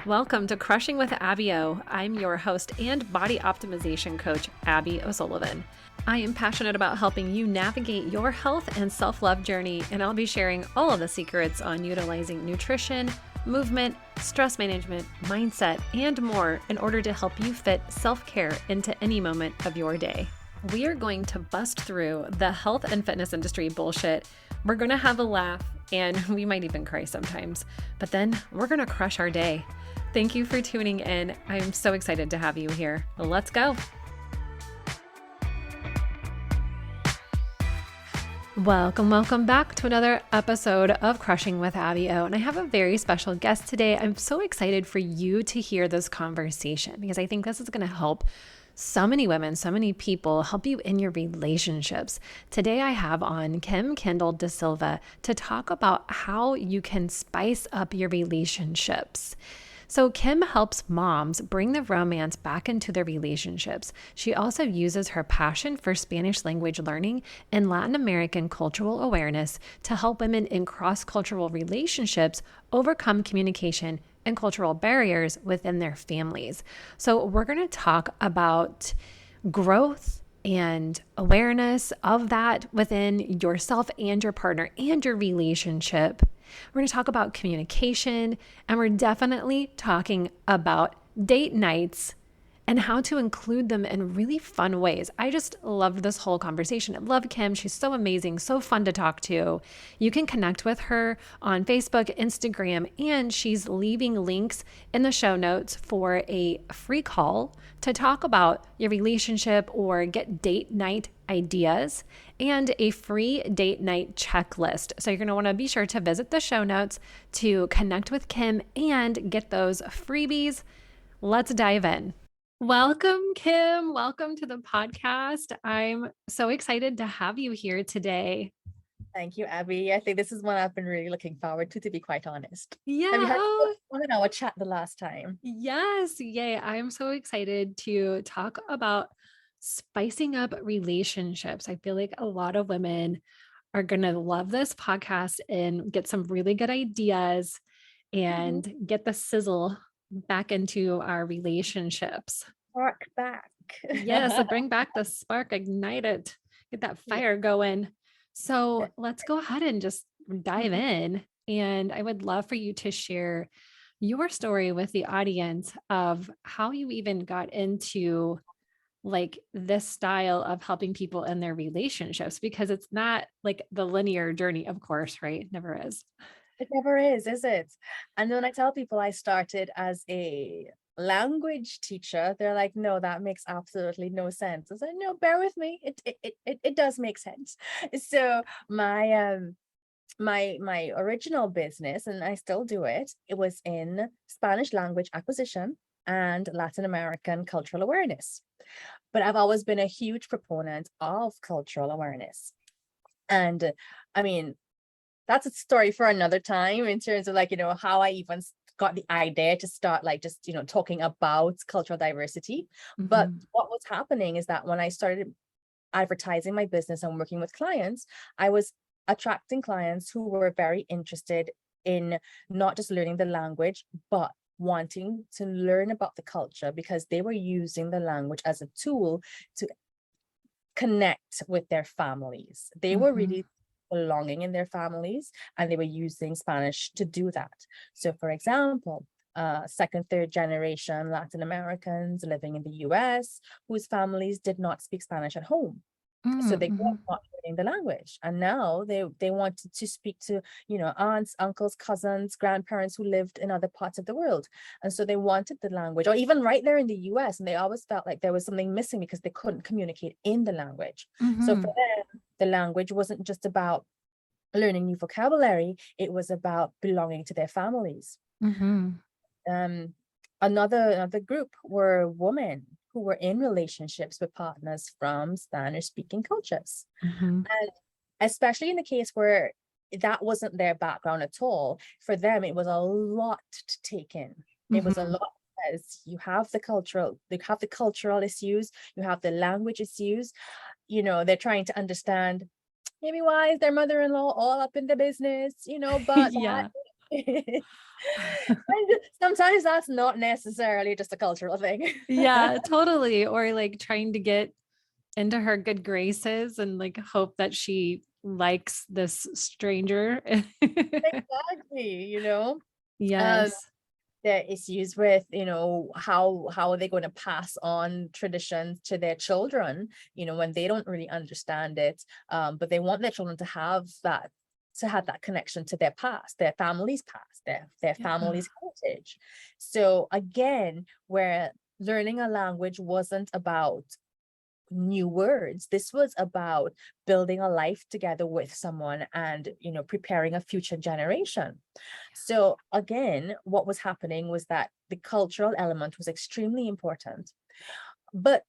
Welcome to Crushing with Abby O. I'm your host and body optimization coach, Abby O'Sullivan. I am passionate about helping you navigate your health and self-love journey, and I'll be sharing all of the secrets on utilizing nutrition, movement, stress management, mindset, and more in order to help you fit self-care into any moment of your day. We are going to bust through the health and fitness industry bullshit. We're going to have a laugh, and we might even cry sometimes, but then we're going to crush our day. Thank you for tuning in. I'm so excited to have you here. Let's go. Welcome back to another episode of Crushing with Abby O. And I have a very special guest today. I'm so excited for you to hear this conversation because I think this is going to help so many women, so many people, help you in your relationships. Today I have on Kim Kendall-De Silva to talk about how you can spice up your relationships. So Kim helps moms bring the romance back into their relationships. She also uses her passion for Spanish language learning and Latin American cultural awareness to help women in cross-cultural relationships overcome communication and cultural barriers within their families. So we're going to talk about growth and awareness of that within yourself and your partner and your relationship. We're going to talk about communication, and we're definitely talking about date nights and how to include them in really fun ways. I just loved this whole conversation. I love Kim. She's so amazing, so fun to talk to. You can connect with her on Facebook, Instagram, and she's leaving links in the show notes for a free call to talk about your relationship or get date night ideas and a free date night checklist. So you're going to want to be sure to visit the show notes to connect with Kim and get those freebies. Let's dive in. Welcome, Kim. Welcome to the podcast. I'm so excited to have you here today. Thank you, Abby. I think this is one I've been really looking forward to be quite honest. Yeah. Have you had an hour chat the last time? Yes. Yay. I'm so excited to talk about spicing up relationships. I feel like a lot of women are going to love this podcast and get some really good ideas and get the sizzle back into our relationships. Spark back. Yes, so bring back the spark, ignite it, get that fire going. So let's go ahead and just dive in. And I would love for you to share your story with the audience of how you even got into like this style of helping people in their relationships, because it's not like the linear journey, of course, right? It never is. It never is it? And when I tell people I started as a language teacher, they're like, no, that makes absolutely no sense. I said, no, bear with me. It does make sense. So my original business, and I still do it, it was in Spanish language acquisition and Latin American cultural awareness. But I've always been a huge proponent of cultural awareness. And I mean, that's a story for another time in terms of how I even got the idea to start talking about cultural diversity. Mm-hmm. But what was happening is that when I started advertising my business and working with clients, I was attracting clients who were very interested in not just learning the language, but wanting to learn about the culture, because they were using the language as a tool to connect with their families. They were really belonging in their families, and they were using Spanish to do that. So for example, second, third generation Latin Americans living in the US whose families did not speak Spanish at home. So they were not learning the language, and now they wanted to speak to aunts, uncles, cousins, grandparents who lived in other parts of the world, and so they wanted the language, or even right there in the US, and they always felt like there was something missing because they couldn't communicate in the language. So for them, the language wasn't just about learning new vocabulary; it was about belonging to their families. Another group were women who were in relationships with partners from Spanish-speaking cultures. And especially in the case where that wasn't their background at all, for them, it was a lot to take in. It was a lot, because you have the cultural issues, you have the language issues, they're trying to understand maybe why is their mother-in-law all up in the business, but Yeah. And sometimes that's not necessarily just a cultural thing. Yeah, totally. Or like trying to get into her good graces and like hope that she likes this stranger. Exactly, Um, Yes. there are issues with, how are they going to pass on traditions to their children, when they don't really understand it, but they want their children to have that connection to their past, their family's past, their Yeah. family's heritage. So again, where learning a language wasn't about new words. This was about building a life together with someone and, preparing a future generation. So again, what was happening was that the cultural element was extremely important. But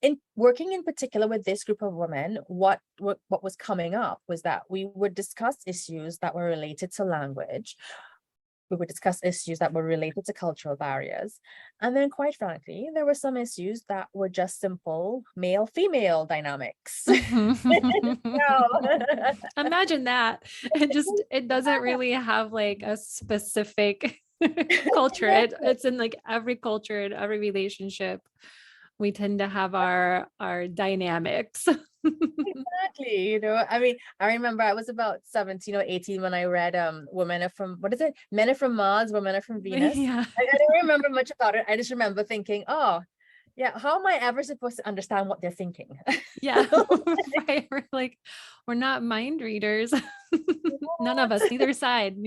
in working in particular with this group of women, what was coming up was that we would discuss issues that were related to language. We would discuss issues that were related to cultural barriers. And then, quite frankly, there were some issues that were just simple male-female dynamics. So, Imagine that. It doesn't really have like a specific culture. It's in like every culture and every relationship. We tend to have our dynamics. exactly, I mean, I remember I was about 17 or 18 when I read Women Are From, what is it? Men Are From Mars, Women Are From Venus. Yeah. I don't remember much about it. I just remember thinking, oh, yeah, how am I ever supposed to understand what they're thinking? Yeah. Right. We're not mind readers. None of us, neither side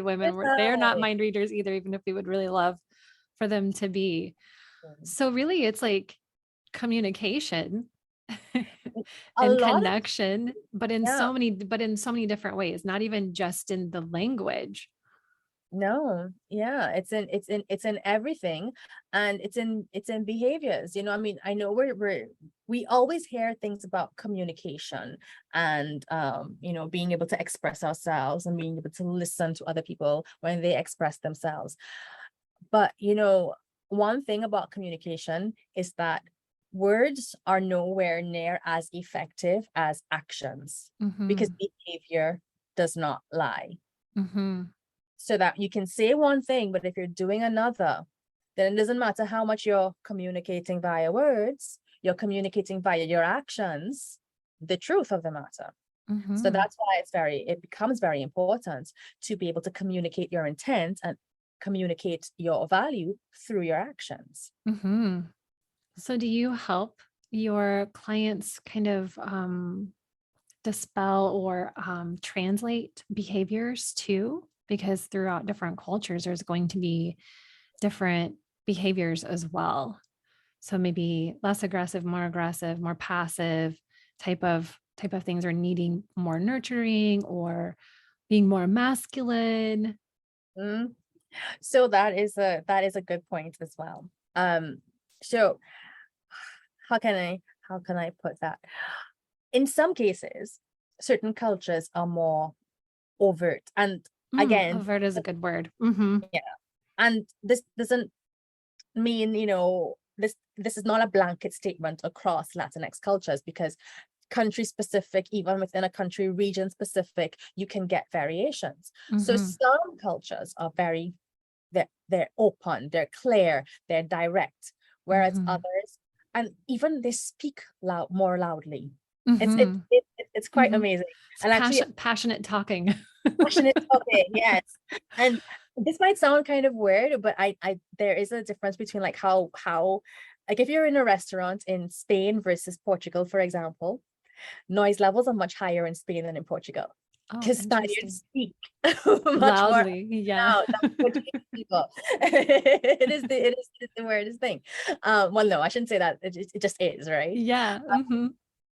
women. They're not mind readers either, even if we would really love for them to be. So really it's like communication A and lot of, connection, yeah. but in so many different ways, not even just in the language. No, yeah, it's in everything, and it's in behaviors. I mean, I know we always hear things about communication and being able to express ourselves and being able to listen to other people when they express themselves. But one thing about communication is that words are nowhere near as effective as actions, because Mm-hmm. behavior does not lie. Mm-hmm. So that you can say one thing, but if you're doing another, then it doesn't matter how much you're communicating via words, you're communicating via your actions, the truth of the matter. So Mm-hmm. that's why it becomes very important to be able to communicate your intent and communicate your value through your actions. Mm-hmm. So do you help your clients kind of dispel or translate behaviors too? Because throughout different cultures, there's going to be different behaviors as well. So maybe less aggressive, more passive type of things, are needing more nurturing or being more masculine. Mm. So that is a good point as well. So how can I put that? In some cases, certain cultures are more overt, and again, Overt is a good word. Mm-hmm. yeah, and this doesn't mean, this is not a blanket statement across Latinx cultures, because country specific, even within a country, region specific, you can get variations. So Mm-hmm. some cultures are they're open, they're clear, they're direct, whereas Mm-hmm. others, and even they speak more loudly. It's it, Mm-hmm. it, it's quite Mm-hmm. amazing. It's And actually, passionate talking. passionate talking, yes. And this might sound kind of weird, but I there is a difference between like how like if you're in a restaurant in Spain versus Portugal, for example, noise levels are much higher in Spain than in Portugal, Oh, because interesting. Spaniards speak much more Loudly. Yeah. loud than Portuguese people. It is the weirdest thing. Well, no, I shouldn't say that. It just is, right? Yeah. Mm-hmm.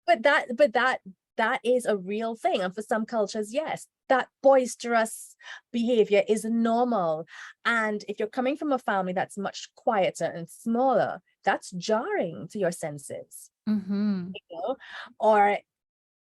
But that is a real thing, and for some cultures, yes, that boisterous behavior is normal. And if you're coming from a family that's much quieter and smaller, that's jarring to your senses, Mm-hmm. you know or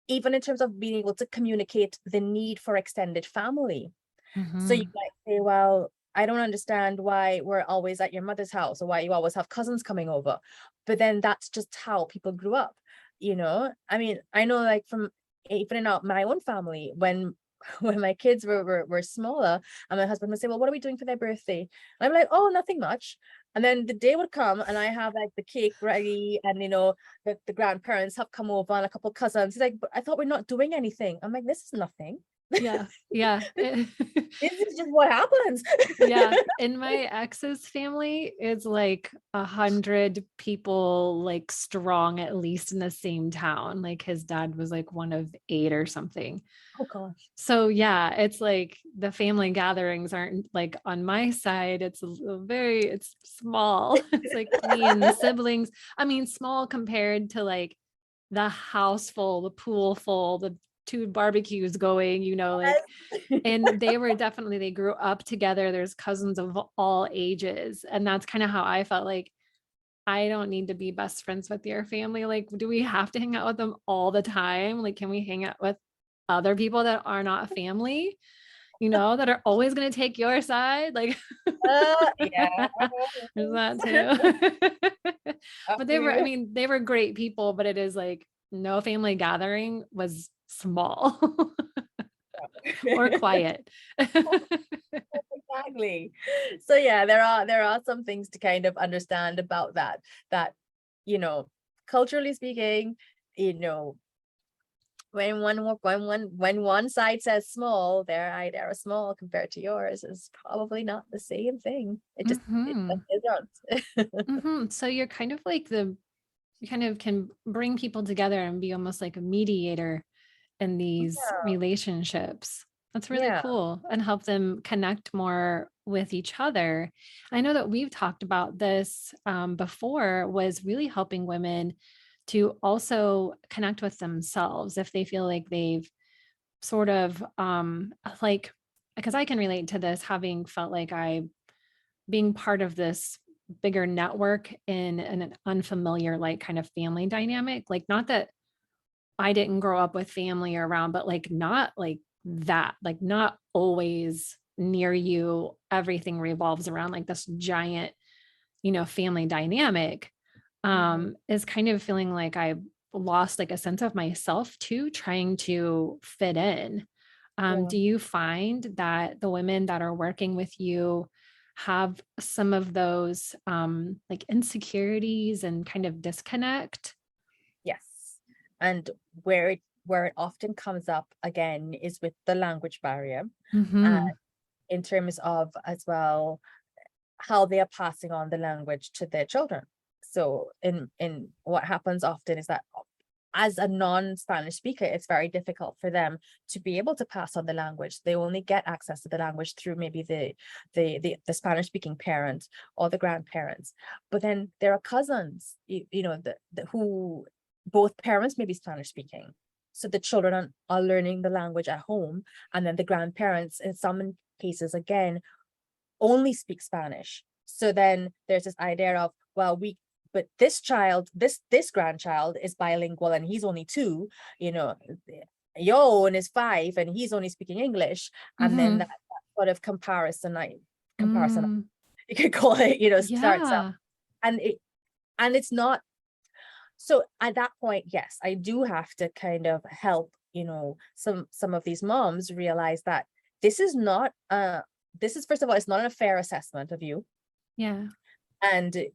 even in terms of being able to communicate the need for extended family. So you Mm-hmm. might say, well, I don't understand why we're always at your mother's house, or why you always have cousins coming over. But then that's just how people grew up. I mean, I know, like, from even in my own family, when when my kids were smaller, and my husband would say, well, what are we doing for their birthday? And I'm like, oh, nothing much. And then the day would come and I have like the cake ready, and the grandparents have come over and a couple cousins. He's like, but I thought we're not doing anything. I'm like, this is nothing. Yeah. Yeah. This is just what happens. Yeah. In my ex's family, it's like 100 people like strong, at least in the same town. Like his dad was like one of 8 or something. Oh gosh. So yeah, it's like the family gatherings aren't like on my side. It's it's small. It's like me and the siblings. I mean, small compared to like the house full, the pool full, the 2 barbecues going, like, and they grew up together. There's cousins of all ages. And that's kind of how I felt like I don't need to be best friends with your family. Like, do we have to hang out with them all the time? Like, can we hang out with other people that are not family, that are always going to take your side? Like, Yeah. there's that too. I But feel you. they were great people, but it is like no family gathering was small or quiet. Exactly. So yeah, there are some things to kind of understand about that you know culturally speaking, you know when one side says small, they're small compared to yours is probably not the same thing. It Hmm. just isn't. Hmm. So you're kind of like you kind of can bring people together and be almost like a mediator in these relationships. That's really Yeah. cool, and help them connect more with each other. I know that we've talked about this before, was really helping women to also connect with themselves if they feel like they've sort of like, because I can relate to this, having felt like I being part of this bigger network in an unfamiliar like kind of family dynamic, like not that I didn't grow up with family around, but like not like that, like not always near you. Everything revolves around like this giant, family dynamic. Mhm. Is kind of feeling like I lost like a sense of myself too, trying to fit in. Yeah. Do you find that the women that are working with you have some of those like insecurities and kind of disconnect? Yes. And where it often comes up again is with the language barrier, Hmm. in terms of as well how they are passing on the language to their children. So in what happens often is that as a non-Spanish speaker, it's very difficult for them to be able to pass on the language. They only get access to the language through maybe the Spanish speaking parent or the grandparents. But then there are cousins, who both parents may be Spanish speaking. So the children are learning the language at home, and then the grandparents, in some cases, again, only speak Spanish. So then there's this idea of, well, but this child, this grandchild is bilingual and he's only 2, you know, your own is 5 and he's only speaking English. And then Hmm. that sort of comparison, Mm, you could call it, starts up. yeah. And it's not, so at that point, yes, I do have to kind of help, some of these moms realize that this is not this is, first of all, it's not a fair assessment of you, Yeah. and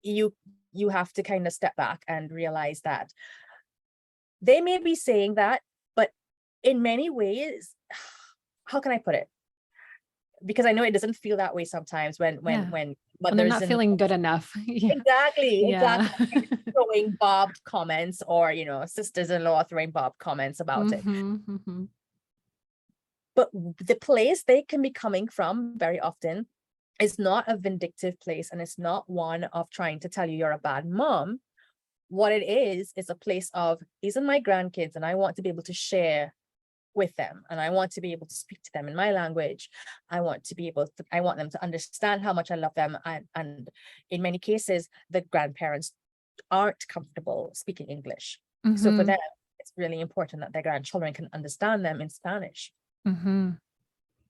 you you have to kind of step back and realize that they may be saying that, but in many ways, how can I put it? Because I know it doesn't feel that way sometimes Yeah. when When they're mothers not and feeling good enough. Yeah. exactly Yeah. throwing barbed comments, or sisters-in-law throwing barbed comments about it. Hmm. Hmm. But the place they can be coming from very often is not a vindictive place, and it's not one of trying to tell you you're a bad mom. What it is a place of, these are my grandkids and I want to be able to share with them, and I want to be able to speak to them in my language. I want them to understand how much I love them, and in many cases the grandparents aren't comfortable speaking English. So for Hmm. them, it's really important that their grandchildren can understand them in Spanish. Hmm.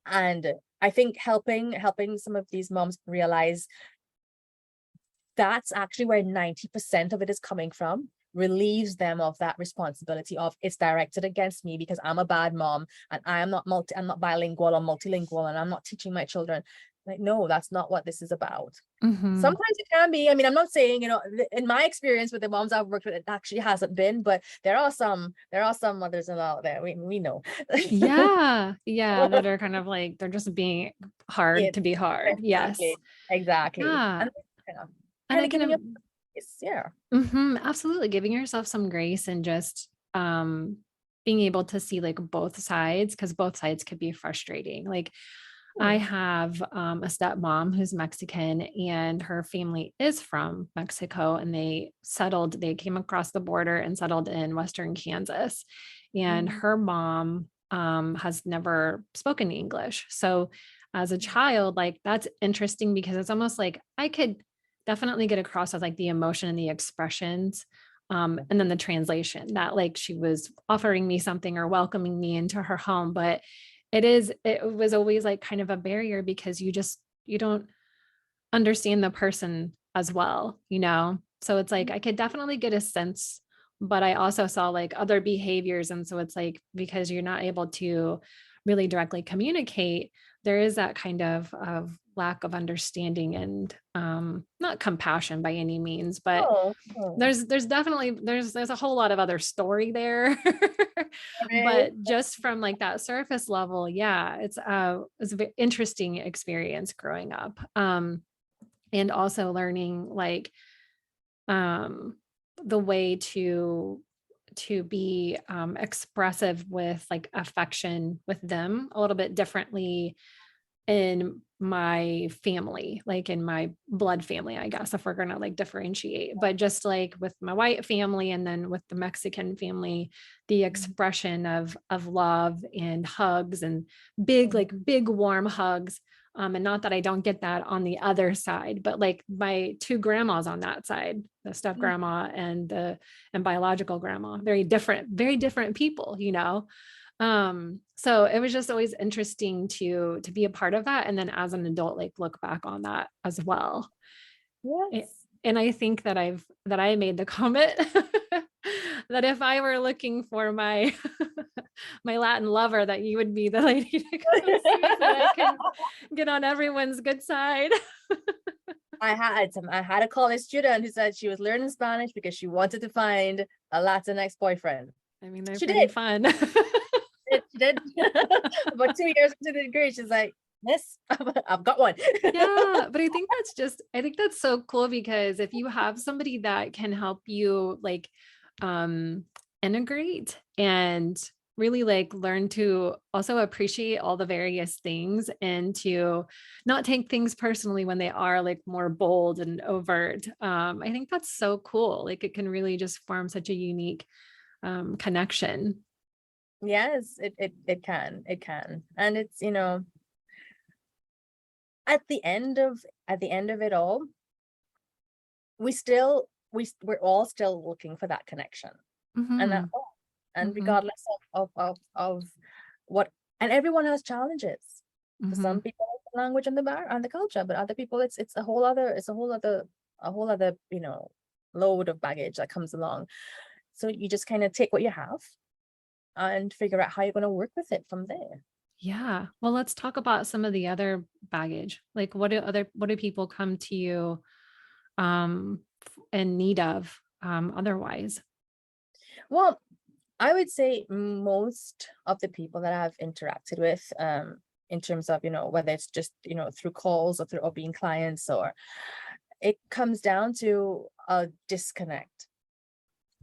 And I think helping some of these moms realize that's actually where 90% of it is coming from. relieves them of that responsibility of it's directed against me because I'm a bad mom and I'm not bilingual or multilingual and I'm not teaching my children. Like, no, that's not what this is about. Sometimes it can be. I mean, I'm not saying, in my experience with the moms I've worked with, it actually hasn't been, but there are some mothers-in-law out there. We know. Yeah. Yeah. That are kind of like, they're just being Yeah, hard to be hard. Yes. exactly. Yeah. And And kind I of giving you can, yeah. absolutely giving yourself some grace and just being able to see like both sides, because both sides could be frustrating. Like I have a stepmom who's Mexican and her family is from Mexico, and they came across the border and settled in Western Kansas. And her mom has never spoken English. So as a child, like that's interesting because it's almost like I could definitely get across as like the emotion and the expressions. And then the translation that like she was offering me something or welcoming me into her home. But it was always like kind of a barrier because you don't understand the person as well, you know? So it's like I could definitely get a sense, but I also saw like other behaviors. And so it's like because you're not able to really directly communicate, there is that kind of lack of understanding and not compassion by any means, but Oh, there's definitely there's a whole lot of other story there. right. But just from like that surface level, yeah, it's a very interesting experience growing up. And also learning like um the way to be expressive with like affection with them a little bit differently in my family, like in my blood family, I guess, if we're going to like differentiate, but just like with my white family and then with the Mexican family, the expression of love and hugs and big warm hugs. And not that I don't get that on the other side, but like my two grandmas on that side, the step grandma and biological grandma, very different people, you know? So it was just always interesting to be a part of that, and then as an adult like look back on that as well. Yes. And I think that I made the comment that if I were looking for my my Latin lover, that you would be the lady to come see so that I can get on everyone's good side. I had a college student who said she was learning Spanish because she wanted to find a Latinx boyfriend. I mean, they're She pretty did. fun. She did. About 2 years into the degree, she's like, "Yes, I've got one." Yeah, but I think that's so cool because if you have somebody that can help you like integrate and really like learn to also appreciate all the various things and to not take things personally when they are like more bold and overt. I think that's so cool. Like it can really just form such a unique connection. Yes, it can. And it's, at the end of it all, we're all still looking for that connection. And that's Mhm. all. And Mhm. regardless of what, and everyone has challenges. For some Mhm. people it's the language and the culture, but other people it's a whole other load of baggage that comes along. So you just kind of take what you have and figure out how you're going to work with it from there. Yeah. Well, let's talk about some of the other baggage. Like what do people come to you in need of otherwise? Well, I would say most of the people that I've interacted with, in terms of, whether it's just, through calls or being clients, or it comes down to a disconnect.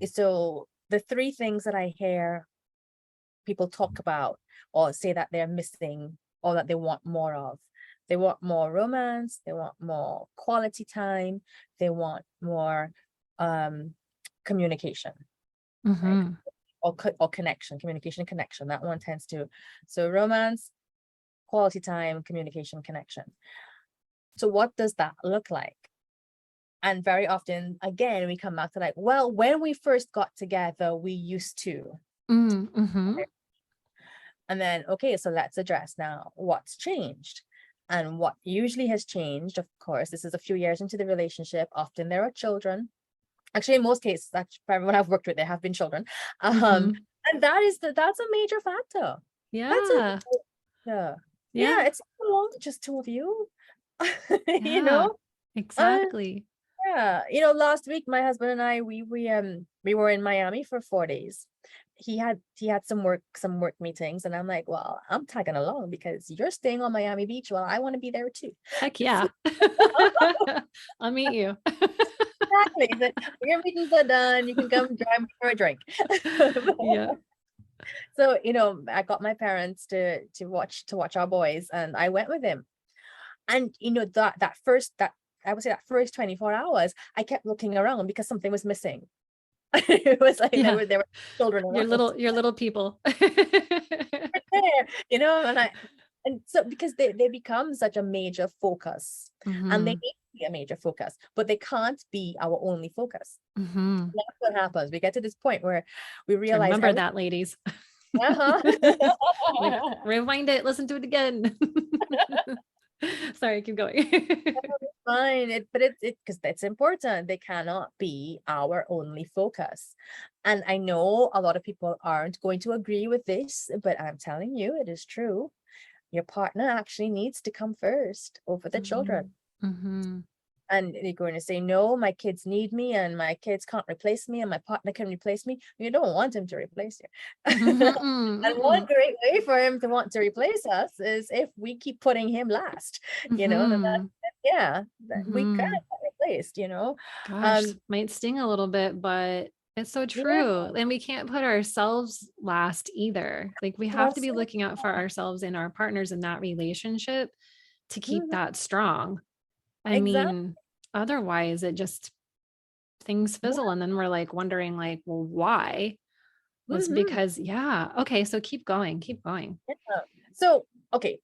So the three things that I hear people talk about or say that they're missing or that they want more of. They want more romance, they want more quality time, they want more communication, right? Mhm. Or connection, communication and connection. That one tends to. So romance, quality time, communication, connection. So what does that look like? And very often, again, we come back to like, well, when we first got together, we used to. Mhm. And then, okay, so let's address now what's changed. And what usually has changed, of course, this is a few years into the relationship. Often there are children. Actually, in most cases, actually, for everyone I've worked with, there have been children. Hmm. And that's a major factor. That's a Yeah. yeah. Yeah, Yeah. it's not long, just two of you. You Yeah. know? Uh, Exactly. yeah. Last week my husband and I we were in Miami for 4 days. He had some work meetings, and I'm like, well, I'm tagging along because you're staying on Miami Beach. Well, I want to be there too. Heck yeah. I'll meet you. Exactly. That your meetings are done. You can come join me for a drink. Yeah. So, I got my parents to watch our boys, and I went with him. And that I would say that first 24 hours, I kept looking around because something was missing. It was like there Yeah. were children Your around little people. there, and so because they become such a major focus, and they Hmm. need to be a major focus, but they can't be our only focus. Hmm. That's what happens. We get to this point where we So realize remember every that, ladies. uh-huh. Like, rewind it, listen to it again. Sorry, keep going. Fine. But because that's important. They cannot be our only focus. And I know a lot of people aren't going to agree with this, but I'm telling you, it is true. Your partner actually needs to come first over the children. Mhm. Mhm. And you're going to say, no, my kids need me, and my kids can't replace me, and my partner can replace me. You don't want him to replace you. Mhm. And one Mm-mm. great way for him to want to replace us is if we keep putting him last, and that, Mhm. yeah, we kind Mhm. of get replaced. Gosh, Um, might sting a little bit, but it's so yeah, true. And we can't put ourselves last either. Like we have to be absolutely. looking out for ourselves and our partners in that relationship to keep Mhm, that strong. I exactly. mean, otherwise it just things fizzle Yeah. and then we're like wondering like, well, why? It's Hmm. because yeah. Okay, so keep going, keep going. Yeah. So, okay,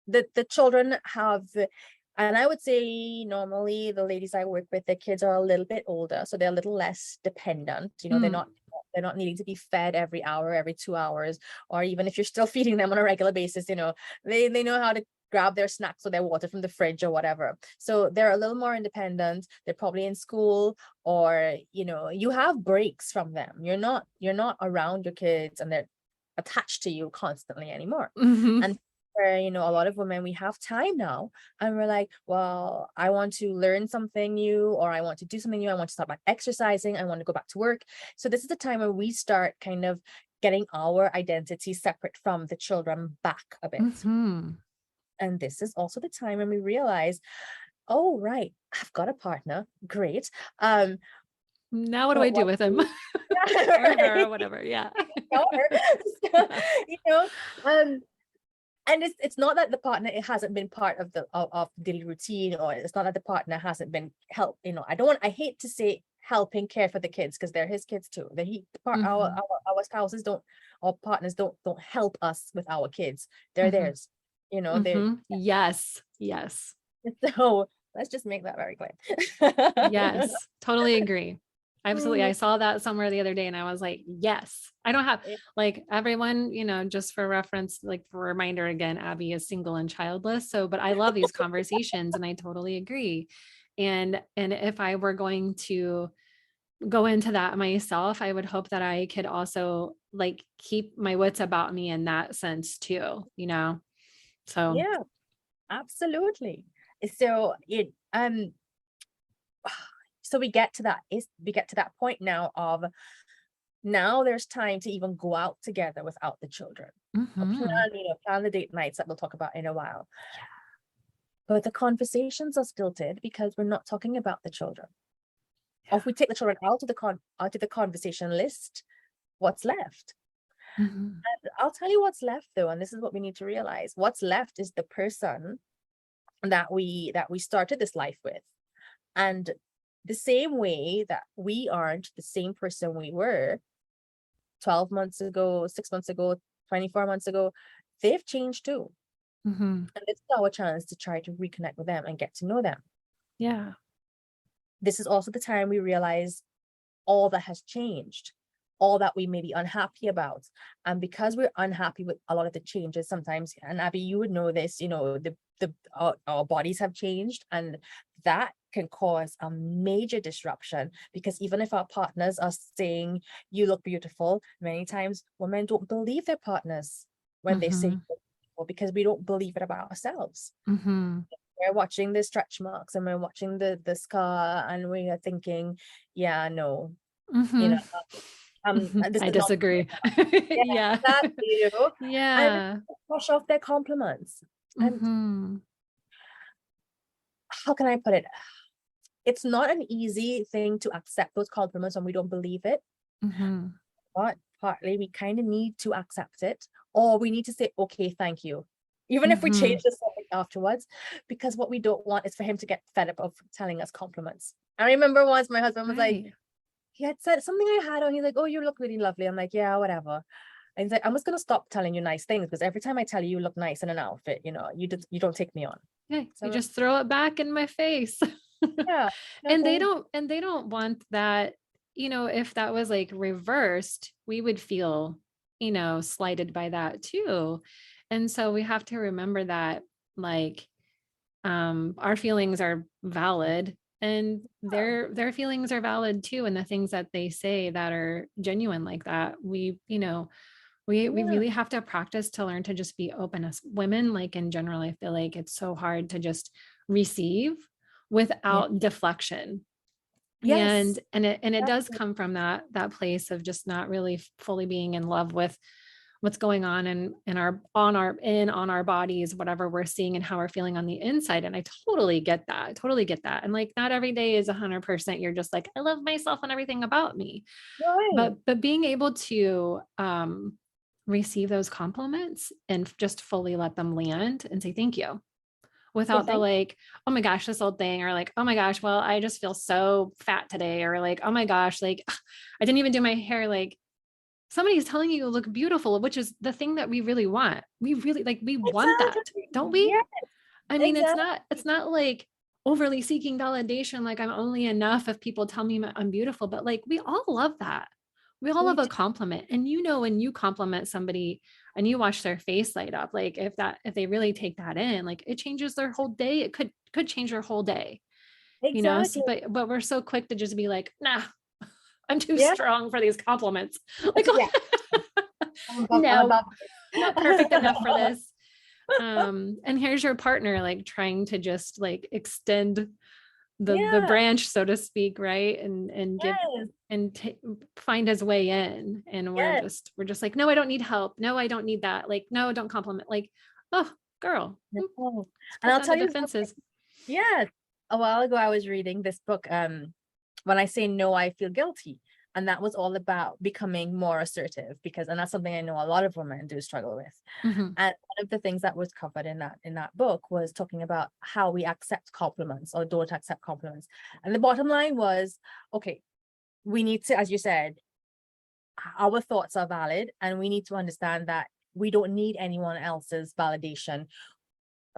the children have, and I would say normally the ladies I work with, the kids are a little bit older, so they're a little less dependent. Mm. They're not needing to be fed every hour, every 2 hours, or even if you're still feeding them on a regular basis, they know how to grab their snacks or their water from the fridge or whatever. So they're a little more independent. They're probably in school, or you have breaks from them. You're not around your kids and they're attached to you constantly anymore. Mhm. And where, a lot of women, we have time now, and we're like, well, I want to learn something new, or I want to do something new. I want to start back exercising. I want to go back to work. So this is the time where we start kind of getting our identity separate from the children back a bit. Mhm. And this is also the time when we realize, oh, right, I've got a partner. Great. Now what do I What do with him? Or her right? or whatever. Yeah. So, you know, um, and it's not that the partner, it hasn't been part of of daily routine, or it's not that the partner hasn't been I hate to say helping care for the kids, because they're his kids too. Mhm. Our spouses don't, our partners don't help us with our kids. They're Mhm. theirs. They're Mhm. Yes. Yes. so let's just make that very clear. Yes. Totally agree. Absolutely. Mm, I saw that somewhere the other day and I was like, yes. I don't have yeah, like everyone, just for reference, like for reminder again, Abby is single and childless. So, but I love these conversations and I totally agree. And if I were going to go into that myself, I would hope that I could also like keep my wits about me in that sense too. So, yeah, absolutely. So so we get to that point now of, now there's time to even go out together without the children. Or mhm. plan the date nights that we'll talk about in a while. But the conversations are stilted because we're not talking about the children. Or if we take the children out of the conversation list, what's left? Mhm. And I'll tell you what's left though, and this is what we need to realize. What's left is the person that we started this life with. And the same way that we aren't the same person we were 12 months ago, 6 months ago, 24 months ago, they've changed too. Mhm. And this is our chance to try to reconnect with them and get to know them. Yeah. This is also the time we realize all that has changed, all that we may be unhappy about. And because we're unhappy with a lot of the changes sometimes, and Abby, you would know this, our bodies have changed, and that can cause a major disruption, because even if our partners are saying you look beautiful, many times women don't believe their partners when they say you Mm-hmm. look beautiful, because we don't believe it about ourselves. Mm-hmm. We're watching the stretch marks and we're watching the scar, and we are thinking, yeah, no, you know, Mm-hmm. this I is not disagree. yeah, Yeah. exactly, and Yeah. brush off their compliments. And Mm-hmm. how can I put it? It's not an easy thing to accept those compliments when we don't believe it, Mm-hmm. but partly we kind of need to accept it, or we need to say, okay, thank you, even if we Mm-hmm. change the subject afterwards, because what we don't want is for him to get fed up of telling us compliments. I remember once my husband was like, Right. he had said something I had on, he's like, oh, you look really lovely. I'm like, yeah, whatever. And he's like, I'm just gonna stop telling you nice things, because every time I tell you you look nice in an outfit, you don't take me on. Yeah. So You I'm like, just throw it back in my face. yeah, And they okay. don't want that, if that was like reversed, we would feel, slighted by that too. And so we have to remember that, like, our feelings are valid, and their feelings are valid too. And the things that they say that are genuine like that, we Yeah, really have to practice to learn to just be open as women. Like, in general, I feel like it's so hard to just receive yeah, without deflection. yes, And it does exactly. come from that place of just not really fully being in love with what's going on in our bodies, whatever we're seeing and how we're feeling on the inside. And I totally get that. I totally get that. And like, not every day is 100%. You're just like, I love myself and everything about me. Right. But being able to receive those compliments and just fully let them land and say thank you, Yeah, without the thank like, oh my gosh, this old thing, or like, oh my gosh, well, I just feel so fat today, or like, oh my gosh, like, I didn't even do my hair. Like, somebody's telling you look beautiful, which is the thing that we really want. We really, like, we want that, exactly. don't we? Yeah, I mean, exactly. it's not like overly seeking validation, like I'm only enough if people tell me I'm beautiful, but like, we all love that. We all We love a do. compliment. And when you compliment somebody and you watch their face light up, like, if they really take that in, like, it changes their whole day. It could change their whole day, Exactly. but we're so quick to just be like, nah, I'm too Yeah. strong for these compliments. Like, Yeah. I'm no, above I'm not perfect enough for this. And here's your partner, like, trying to just like extend the Yeah. branch, so to speak, right? And give Yes. and find his way in. And Yes. we're just like, no, I don't need help. No, I don't need that. Like, no, don't compliment. Like, oh, girl, No. let's And put I'll down the tell you something. defenses. Yes. A while ago, I was reading this book, When I Say No, I Feel Guilty. And that was all about becoming more assertive, and that's something I know a lot of women do struggle with. Mm-hmm. And one of the things that was covered in that book was talking about how we accept compliments or don't accept compliments. And the bottom line was, okay, we need to, as you said, our thoughts are valid, and we need to understand that we don't need anyone else's validation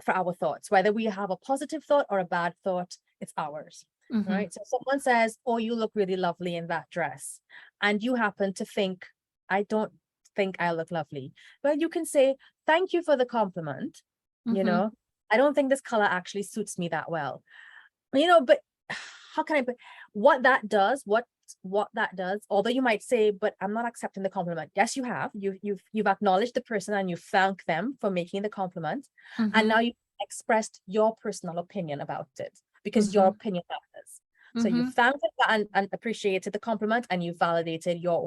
for our thoughts. Whether we have a positive thought or a bad thought, it's ours. Mm-hmm. Right. So someone says, oh, you look really lovely in that dress, and you happen to think, I don't think I look lovely. Well, you can say, thank you for the compliment. You Mm-hmm. know, I don't think this color actually suits me that well. But how can I put what that does, although you might say, but I'm not accepting the compliment. Yes, you have. You've acknowledged the person and you thank them for making the compliment. And Mm-hmm. now you expressed your personal opinion about it, because your Mm-hmm. opinion matters. So you Mm-hmm. thanked it and appreciated the compliment, and you validated your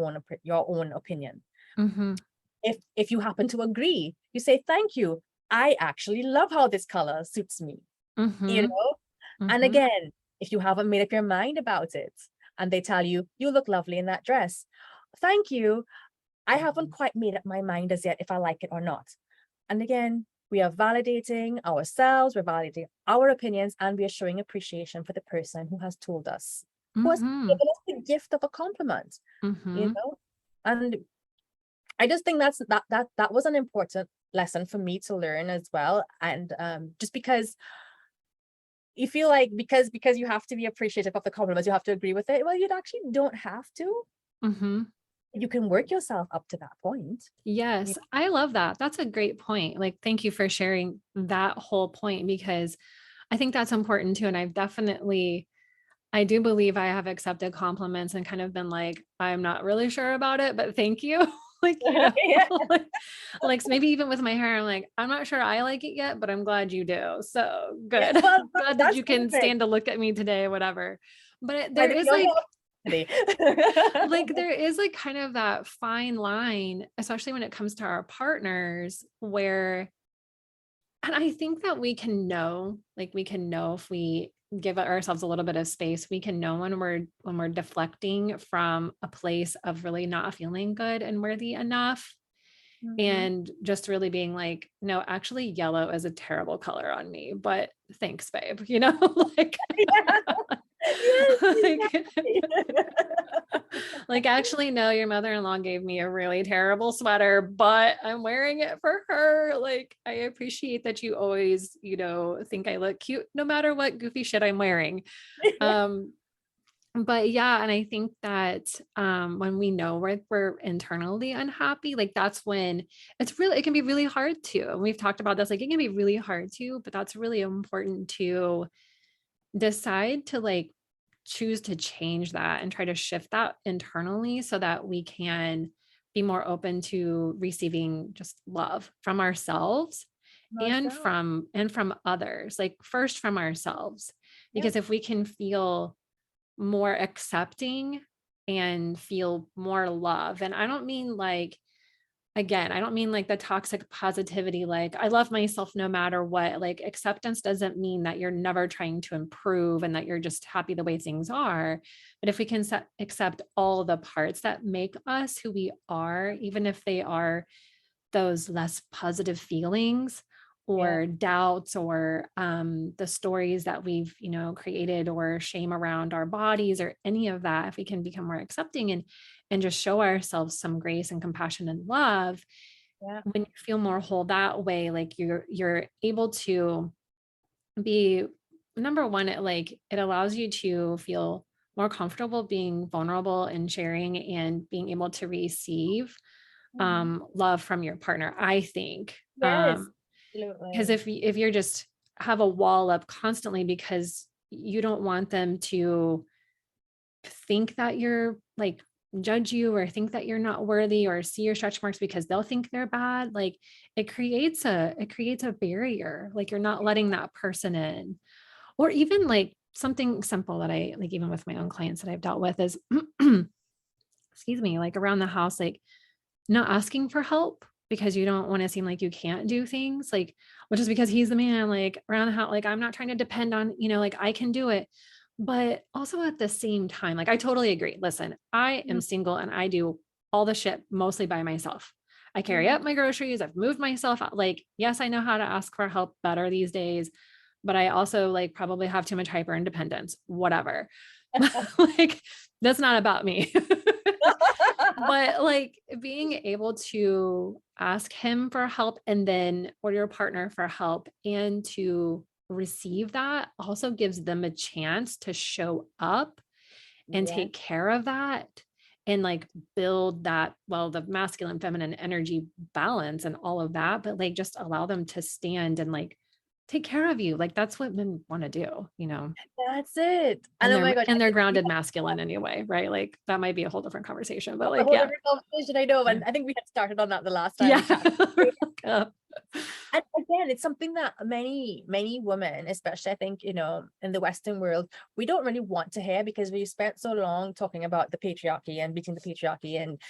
own opinion. Mm-hmm. If you happen to agree, you say, thank you. I actually love how this color suits me. You Mm-hmm. know, and Mm-hmm. again, if you haven't made up your mind about it and they tell you, you look lovely in that dress, thank you. I haven't quite made up my mind as yet if I like it or not. And again, we are validating ourselves, we're validating our opinions, and we are showing appreciation for the person who has told us, who has Mm-hmm. given us the gift of a compliment, you Mm-hmm. know? And I just think that was an important lesson for me to learn as well. And just because you feel like, because you have to be appreciative of the compliments, you have to agree with it. Well, you actually don't have to. Mm-hmm. You can work yourself up to that point. You- Yes, I love that. That's a great point. Like, thank you for sharing that whole point, because I think that's important too. And I do believe I have accepted compliments and kind of been like, I'm not really sure about it, but thank you. Like, Yeah. like, so maybe even with my hair, I'm like, I'm not sure I like it yet, but I'm glad you do. So Yeah. good. Well, Glad that that's you can perfect. stand to look at me today, whatever. But I think you're today. there is like kind of that fine line, especially when it comes to our partners, where, and I think that we can know if we give ourselves a little bit of space, we can know when we're deflecting from a place of really not feeling good and worthy enough, Mhm. and just really being like, no, actually yellow is a terrible color on me, but thanks, babe, like, Yeah. Yes, like, exactly. like, actually, no, your mother-in-law gave me a really terrible sweater, but I'm wearing it for her. Like, I appreciate that you always, think I look cute no matter what goofy shit I'm wearing. Yeah. Um, but yeah, and I think that when we know we're internally unhappy, like that's when it can be really hard to. And we've talked about this, like it can be really hard to, but that's really important to decide to like choose to change that and try to shift that internally so that we can be more open to receiving just love from ourselves Ourselves. and from others, like first from ourselves, Yeah. because if we can feel more accepting and feel more love, and I don't mean like, again, I don't mean like the toxic positivity, like I love myself no matter what. Like acceptance doesn't mean that you're never trying to improve and that you're just happy the way things are. But if we can accept all the parts that make us who we are, even if they are those less positive feelings Yeah. or doubts or the stories that we've created, or shame around our bodies or any of that, if we can become more accepting and just show ourselves some grace and compassion and love, Yeah. when you feel more whole that way, like you're able to be, number one, it allows you to feel more comfortable being vulnerable and sharing and being able to receive Mhm. love from your partner, I think. Yes, Because absolutely. if you're just have a wall up constantly because you don't want them to think that you're like, judge you or think that you're not worthy or see your stretch marks because they'll think they're bad, like it creates a barrier, like you're not letting that person in. Or even like something simple that I like, even with my own clients that I've dealt with, is excuse me, like around the house, like not asking for help because you don't want to seem like you can't do things, like, which is because he's the man, like around the house, like I'm not trying to depend on, like I can do it. But also at the same time, like I totally agree. Listen, I am Mhm. single and I do all the shit mostly by myself. I carry Mhm. up my groceries. I've moved myself out. Like, yes, I know how to ask for help better these days, but I also like probably have too much hyper independence, whatever. Like, that's not about me. But like being able to ask him for help and then, or your partner for help, and to receive that also gives them a chance to show up and Yeah, take care of that and like build that, well, the masculine feminine energy balance and all of that, but like just allow them to stand and like take care of you. Like that's what men want to do, that's it. And and oh my gosh, I they're think we grounded had masculine anyway, right? Like that might be a whole different conversation, but a like, whole yeah. different conversation, I know, Yeah. and I think we had started on that the last time Yeah. we chatted. Uh, And again, it's something that many women, especially I think, in the Western world, we don't really want to hear because we spent so long talking about the patriarchy and beating the patriarchy and,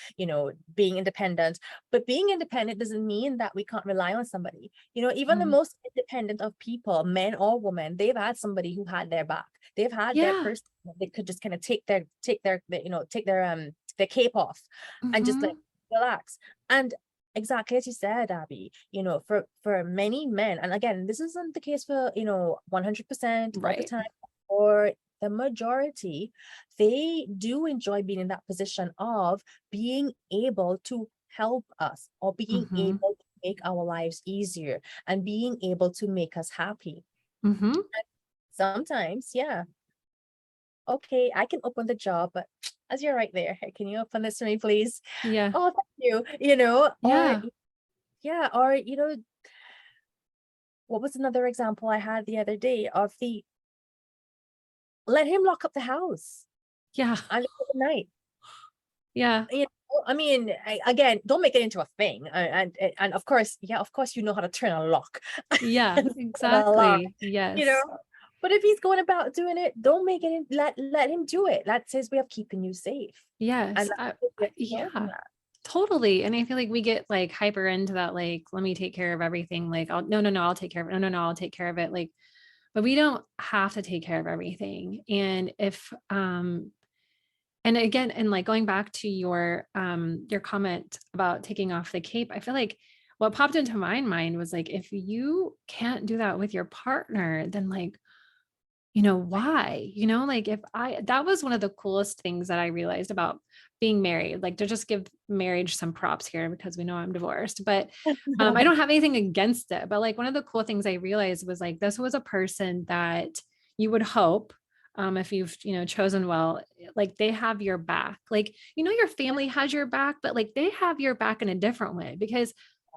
being independent. But being independent doesn't mean that we can't rely on somebody. Even the mm, most independent of people, men or women, they've had somebody who had their back. They've had their yeah. person that they could just kind of take their cape off and just like Mhm. relax. And exactly as you said, Abby, for many men, and again, this isn't the case for 100% of the Right. time, or the majority, they do enjoy being in that position of being able to help us or being Mhm. able to make our lives easier and being able to make us happy. Mhm. Sometimes, yeah, okay, I can open the job, but as you're right there, "Hey, can you open this for me, please?" Yeah. Oh, thank you, or Yeah. yeah, or what was another example I had the other day of let him lock up the house Yeah. and at night. Yeah. You know, I mean, again, don't make it into a thing. And of course, yeah, of course, you know how to turn a lock Yeah, and an alarm, exactly. you know. Yes. But if he's going about doing it, don't make it. Let him do it. That's his way of keeping you safe, and Yes. that's his way of acknowledging Yeah. that. Totally. And I feel like we get like hyper into that, like, let me take care of everything. Like, no, I'll take care of it. No, I'll take care of it. Like, but we don't have to take care of everything. And if, and again, and like going back to your comment about taking off the cape, I feel like what popped into my mind was like, if you can't do that with your partner, then like, why? Like that was one of the coolest things that I realized about being married, like to just give marriage some props here because we know I'm divorced, but I don't have anything against it. But like one of the cool things I realized was like, this was a person that you would hope, if you've, chosen well, like they have your back, like, your family has your back, but like they have your back in a different way because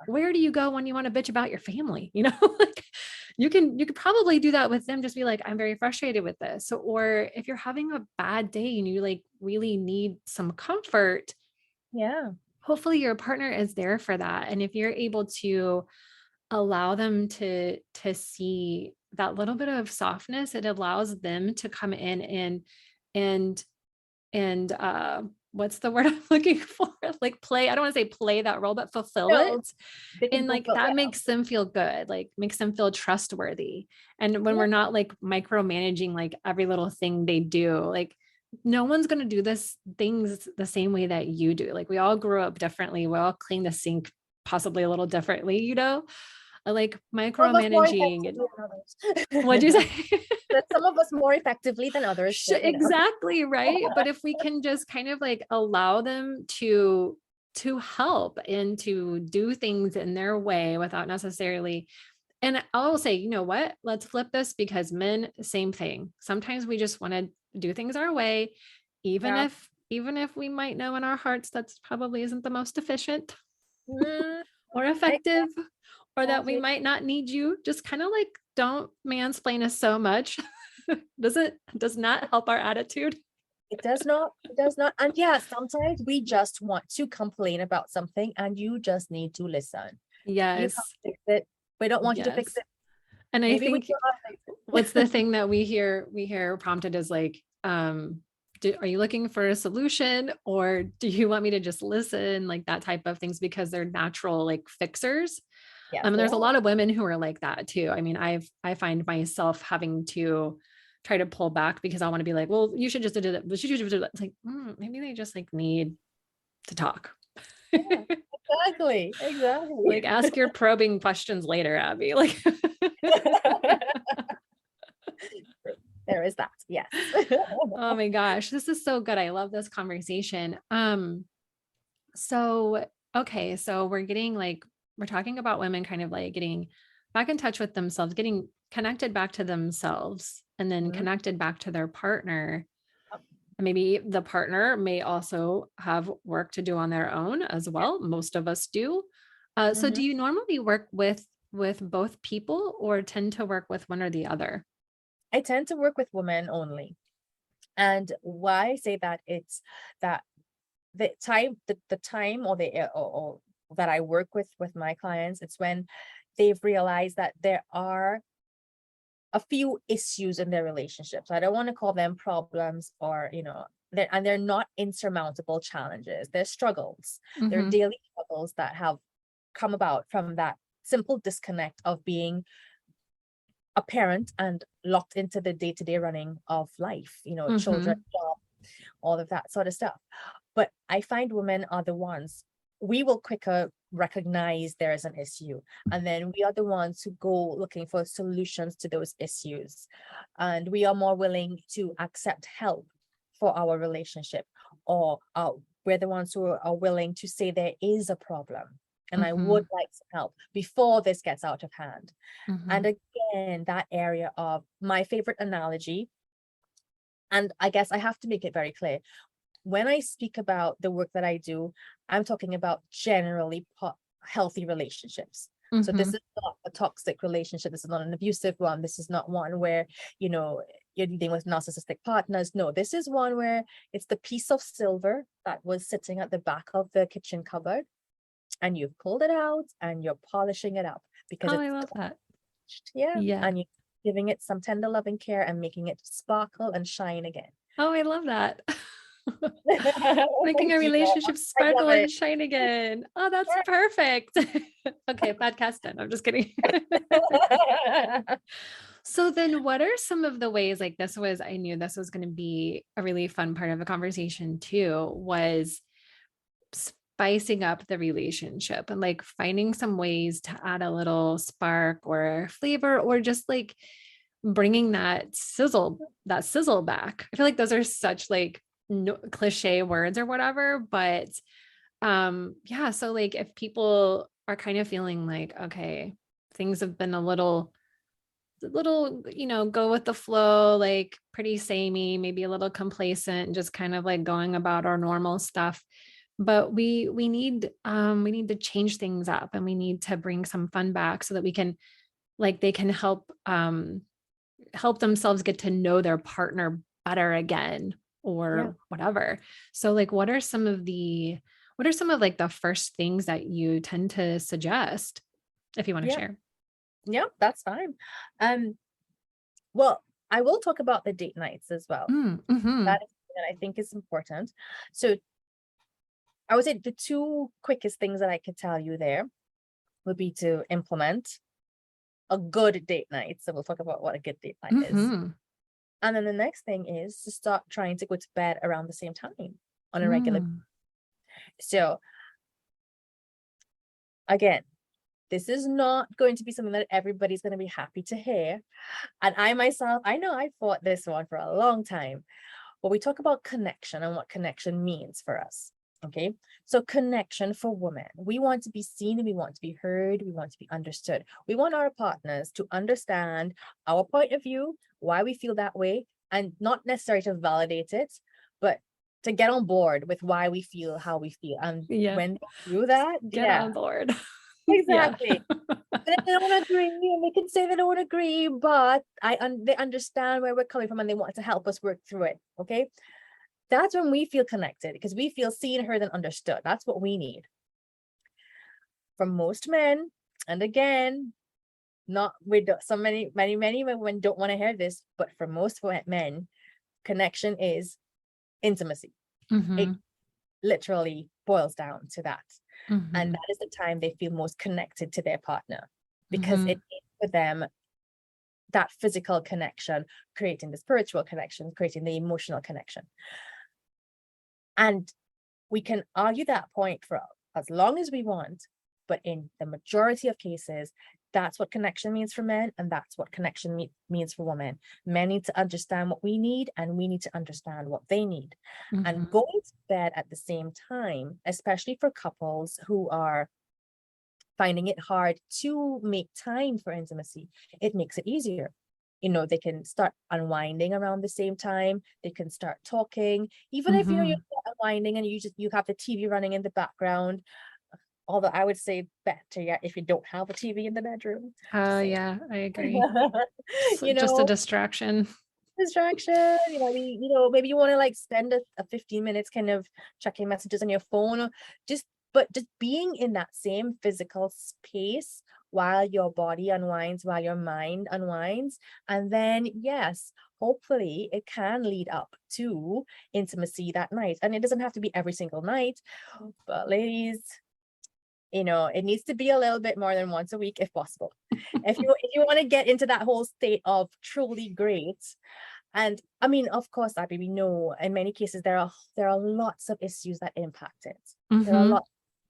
where do you go when you want to bitch about your family? Like you could probably do that with them. Just be like, I'm very frustrated with this. So, or if you're having a bad day and you like really need some comfort, Yeah, hopefully your partner is there for that. And if you're able to allow them to see that little bit of softness, it allows them to come in and what's the word I'm looking for? Like play, I don't want to say play that role, but fulfill no, it. they can And like fulfill. that Yeah, makes them feel good, like makes them feel trustworthy. And when yeah, we're not like micromanaging like every little thing they do, like no one's going to do this things the same way that you do. Like we all grew up differently. We all clean the sink possibly a little differently, like some of us more micromanaging. effectively than What'd you others. say? But some of us more effectively than others, but you know. Exactly, right? But if we can just kind of like allow them to help and to do things in their way without necessarily, and I will say, you know what? Let's flip this because men, same thing. Sometimes we just want to do things our way, even Yeah. if we might know in our hearts that's probably isn't the most efficient Mm, or effective, or that we exactly. might not need you. Just kind of like don't mansplain us so much. Does not help our attitude. It does not. It does not. And yeah, sometimes we just want to complain about something and you just need to listen. You can't Yes. fix it. We don't want you to fix Yes. it. And I Maybe we think cannot fix what's the it. thing that we hear prompted is like, are you looking for a solution or do you want me to just listen? Like that type of things because they're natural like fixers. Yes, And they there's a are. lot of women who are like that too. I mean, I find myself having to try to pull back because I want to be like, well, you should just do that. But you should do that. It's like, maybe they just like need to talk. Yeah, exactly. Exactly. Like ask your probing questions later, Abby. Like There is that. Yes. oh my gosh, this is so good. I love this conversation. So okay, so we're talking about women kind of like getting back in touch with themselves, getting connected back to themselves, and then Mhm. connected back to their partner. Maybe the partner may also have work to do on their own as Yeah. well. Most of us do. So Mhm. do you normally work with both people or tend to work with one or the other? I tend to work with women only. And why I say that, it's that the time or or that I work with my clients, it's when they've realized that there are a few issues in their relationships. I don't want to call them problems, or they're not insurmountable challenges. They're struggles. They're Mm-hmm. daily struggles that have come about from that simple disconnect of being a parent and locked into the day-to-day running of life, children, Mm-hmm. job, all of that sort of stuff. But I find women are the ones, we will quicker recognize there is an issue. And then we are the ones who go looking for solutions to those issues. And we are more willing to accept help for our relationship, or we're the ones who are willing to say there is a problem. And I Mm-hmm. would like some help before this gets out of hand. Mm-hmm. And again, that area of my favorite analogy, and I guess I have to make it very clear, when I speak about the work that I do, I'm talking about generally healthy relationships. So this Mm-hmm. is not a toxic relationship. This is not an abusive one. This is not one where, you know, you're dealing with narcissistic partners. No, this is one where it's the piece of silver that was sitting at the back of the kitchen cupboard, and you've pulled it out and you're polishing it up because Oh, I it's love that. touched. Yeah. Yeah. And you're giving it some tender loving care and making it sparkle and shine again. Oh, I love that. Making a Yeah, relationship I love sparkle and it. shine again. Oh, that's perfect. Okay, podcast done. I'm just kidding. So then what are some of the ways, like I knew this was going to be a really fun part of the conversation too, was spicing up the relationship and like finding some ways to add a little spark or flavor, or just like bringing that sizzle back. I feel like those are such like no, cliche words or whatever, but yeah, so like if people are kind of feeling like, okay, things have been a little, go with the flow, like pretty samey, maybe a little complacent, and just kind of like going about our normal stuff. But we need to change things up, and we need to bring some fun back so that we can, like, they can help themselves get to know their partner better again, Yeah. or whatever. So like what are some of like the first things that you tend to suggest, if you want to Yeah. share? Yeah. That's fine. Um, well, I will talk about the date nights as well. Mm-hmm. That is something that I think is important. So I would say the two quickest things that I could tell you there would be to implement a good date night. So we'll talk about what a good date night is. Mm-hmm. And then the next thing is to start trying to go to bed around the same time on a regular. Mm. So again, this is not going to be something that everybody's going to be happy to hear. And I myself, I know I fought this one for a long time. But we talk about connection and what connection means for us. Okay. So connection for women. We want to be seen, we want to be heard, we want to be understood. We want our partners to understand our point of view, why we feel that way, and not necessarily to validate it, but to get on board with why we feel how we feel. And Yeah. when they do that, Get yeah, on board. Yeah. exactly. And if they don't agree, and they can say they don't agree, but they understand where we're coming from and they want to help us work through it. Okay. That's when we feel connected, because we feel seen, heard, and understood. That's what we need. From most men, and again, not with so many women don't want to hear this, but for most men, connection is intimacy. It Mm-hmm. literally boils down to that. And Mm-hmm. that is the time they feel most connected to their partner, because Mm-hmm. it is for them that physical connection, creating the spiritual connection, creating the emotional connection. And we can argue that point for as long as we want, but in the majority of cases, that's what connection means for men, and that's what connection means for women. Men need to understand what we need, and we need to understand what they need. Mm-hmm. And going to bed at the same time, especially for couples who are finding it hard to make time for intimacy, it makes it easier. They can start unwinding around the same time. They can start talking, even if you're Mm-hmm. unwinding and you have the TV running in the background. Although I would say better yet if you don't have a TV in the bedroom. Oh Just saying. yeah, I agree. you Just a know, distraction. distraction. Maybe you want to like spend a 15 minutes kind of checking messages on your phone, or just being in that same physical space while your body unwinds, while your mind unwinds. And then, yes, hopefully it can lead up to intimacy that night. And it doesn't have to be every single night, but ladies, it needs to be a little bit more than once a week if possible. If you want to get into that whole state of truly great. And I mean, of course, Abby, we know in many cases there are lots of issues that impact it. There are a Mm-hmm. lot.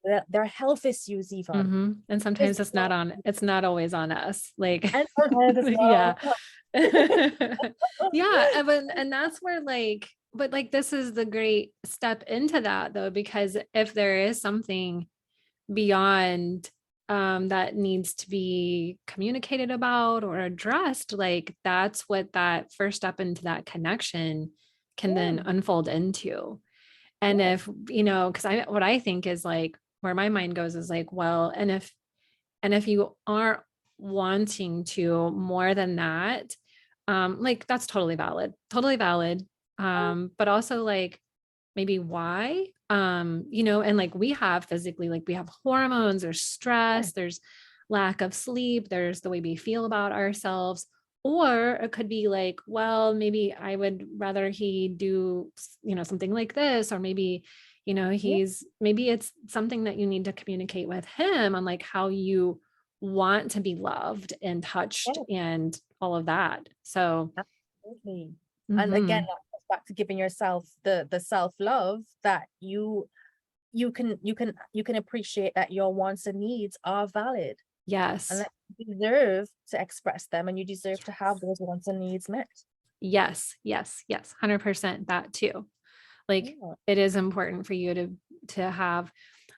There are health issues even. Mm-hmm. And sometimes it's not always on us. Like, And sometimes it's yeah. not. Yeah. And that's where but like, this is the great step into that though, because if there is something beyond that needs to be communicated about or addressed, like that's what that first step into that connection can Yeah, then unfold into. And yeah, if, because what I think is like, where my mind goes is like, well, and And if you aren't wanting to more than that, like that's totally valid, totally valid. Oh, But also like maybe why, and like we have physically, like we have hormones, there's yeah. stress, there's lack of sleep, there's the way we feel about ourselves. Or it could be like, well, maybe I would rather he do, something like this, or maybe, Yeah. maybe it's something that you need to communicate with him on like how you want to be loved and touched Yeah. and all of that. So, Absolutely. And again, mhm. that goes back to giving yourself the self-love that you can appreciate that your wants and needs are valid and Yes. that you deserve to express them and you deserve to have Yes. those wants and needs met. Yes, yes, yes, 100% that too. Like Yeah. it is important for you to have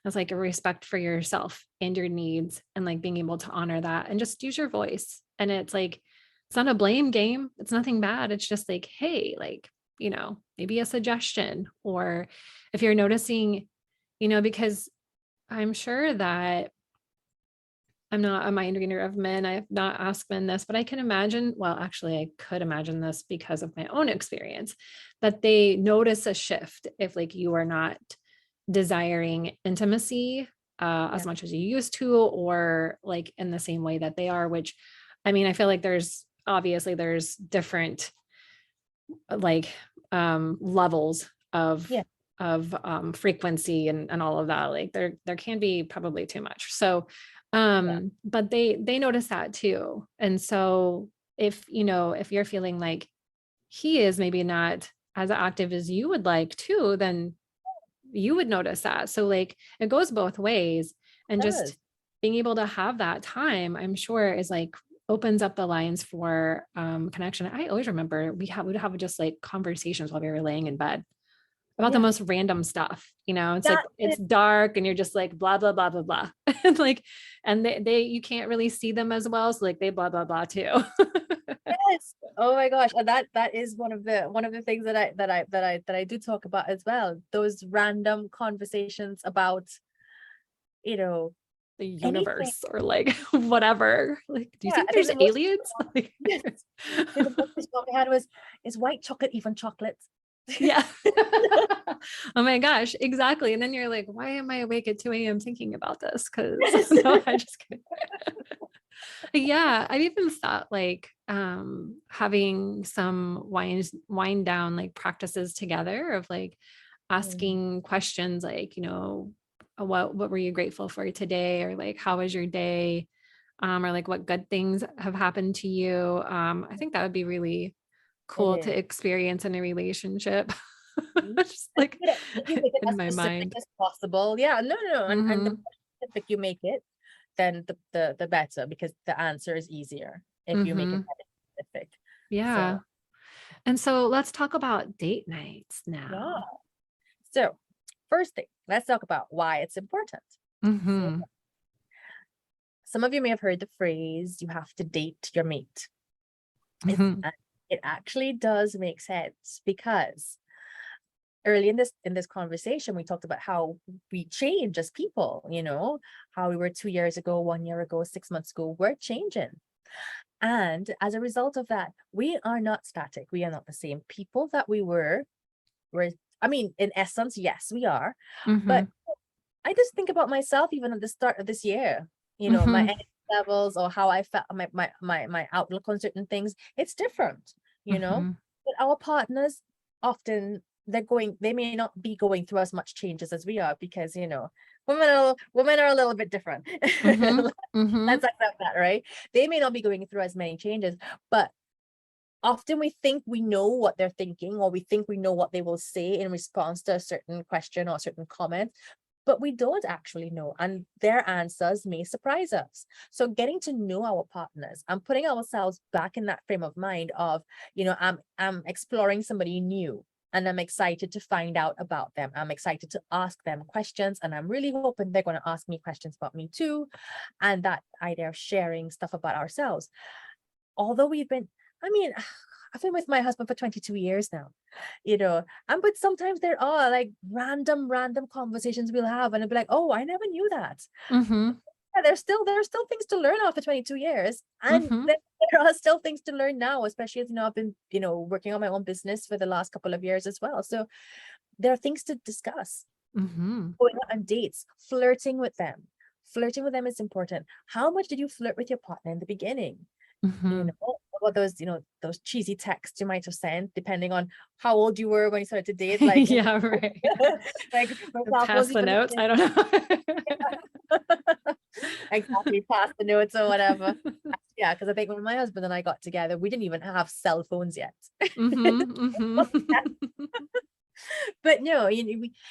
as like a respect for yourself and your needs and like being able to honor that and just use your voice. And it's like it's not a blame game. It's nothing bad. It's just like, hey, like, maybe a suggestion or if you're noticing, because I'm sure that I'm not a mind reader of men. I have not asked men this, but I can imagine, well, actually, I could imagine this because of my own experience, that they notice a shift if like you are not desiring intimacy as Yeah. much as you used to, or like in the same way that they are, which I mean, I feel like there's different like levels Yeah. of frequency and all of that. Like there can be probably too much. So Yeah. but they notice that too. And so if you're feeling like he is maybe not as active as you would like to, then you would notice that. So like it goes both ways. And It does. just being able to have that time, I'm sure is like opens up the lines for connection. I always remember would have just like conversations while we were laying in bed about the Yeah. most random stuff. It's like That it's is, dark and you're just like blah blah blah blah blah. And like and they you can't really see them as well. So like they blah blah blah too. yes. Oh my gosh. And that is one of the things that I do talk about as well. Those random conversations about, you know, The anything. universe or like whatever. Like, do you Yeah. think I think there's the most aliens? Like, yes. I think the most one we had was, is white chocolate even chocolate? yeah. Oh my gosh, exactly. And then you're like, why am I awake at 2 a.m. thinking about this? Because Yes. no, I just kidding. Yeah, I've even thought like having some wind down like practices together of like Mm, asking questions like, what were you grateful for today? Or like how was your day? Or like what good things have happened to you. I think that would be really it cool to is. experience in a relationship. Mhm. Just And like if you make it in as my specific mind. as possible, yeah, no, no, no. And the Hmm. more specific you make it, then the better because the answer is easier if you make it Hmm. very specific. Yeah. So And so let's talk about date nights yeah. now. So first thing, let's talk about why it's important. So Hmm. some of you may have heard the phrase, you have to date your mate. It's Hmm. it actually does make sense because early in this conversation we talked about how we change as people, how we were 2 years ago, 1 year ago, 6 months ago. We're changing, and as a result of that, we are not static. We are not the same people that we were. I mean, in essence, yes, we are, but Hmm. I just think about myself even at the start of this year, my Hmm. energy levels or how I felt, my outlook on certain things, it's different, you know. Hmm. But our partners often they may not be going through as much changes as we are because, women are a little bit different. Hmm. Hmm. Let's accept that, right? They may not be going through as many changes, but often we think we know what they're thinking or we think we know what they will say in response to a certain question or a certain comment, but we don't actually know, and their answers may surprise us. So getting to know our partners and putting ourselves back in that frame of mind of, I'm exploring somebody new and I'm excited to find out about them. I'm excited to ask them questions and I'm really hoping they're going to ask me questions about me too. And that idea of sharing stuff about ourselves. Although I mean, I've been with my husband for 22 years now, but sometimes there are like random conversations we'll have, and it'll be like, oh, I never knew that. Hmm. Yeah, there's still things to learn after 22 years. And Mm-hmm. there are still things to learn now, especially as I've been, working on my own business for the last couple of years as well. So there are things to discuss. Mm-hmm. Going on dates, flirting with them. Flirting with them is important. How much did you flirt with your partner in the beginning? Mm-hmm. About those, those cheesy texts you might have sent, depending on how old you were when you started to date. Like, Yeah, right. like myself Pass was the even notes. I don't know. exactly pass the notes or whatever. Yeah, because I think when my husband and I got together, we didn't even have cell phones yet. Mm-hmm. Mm-hmm. But no,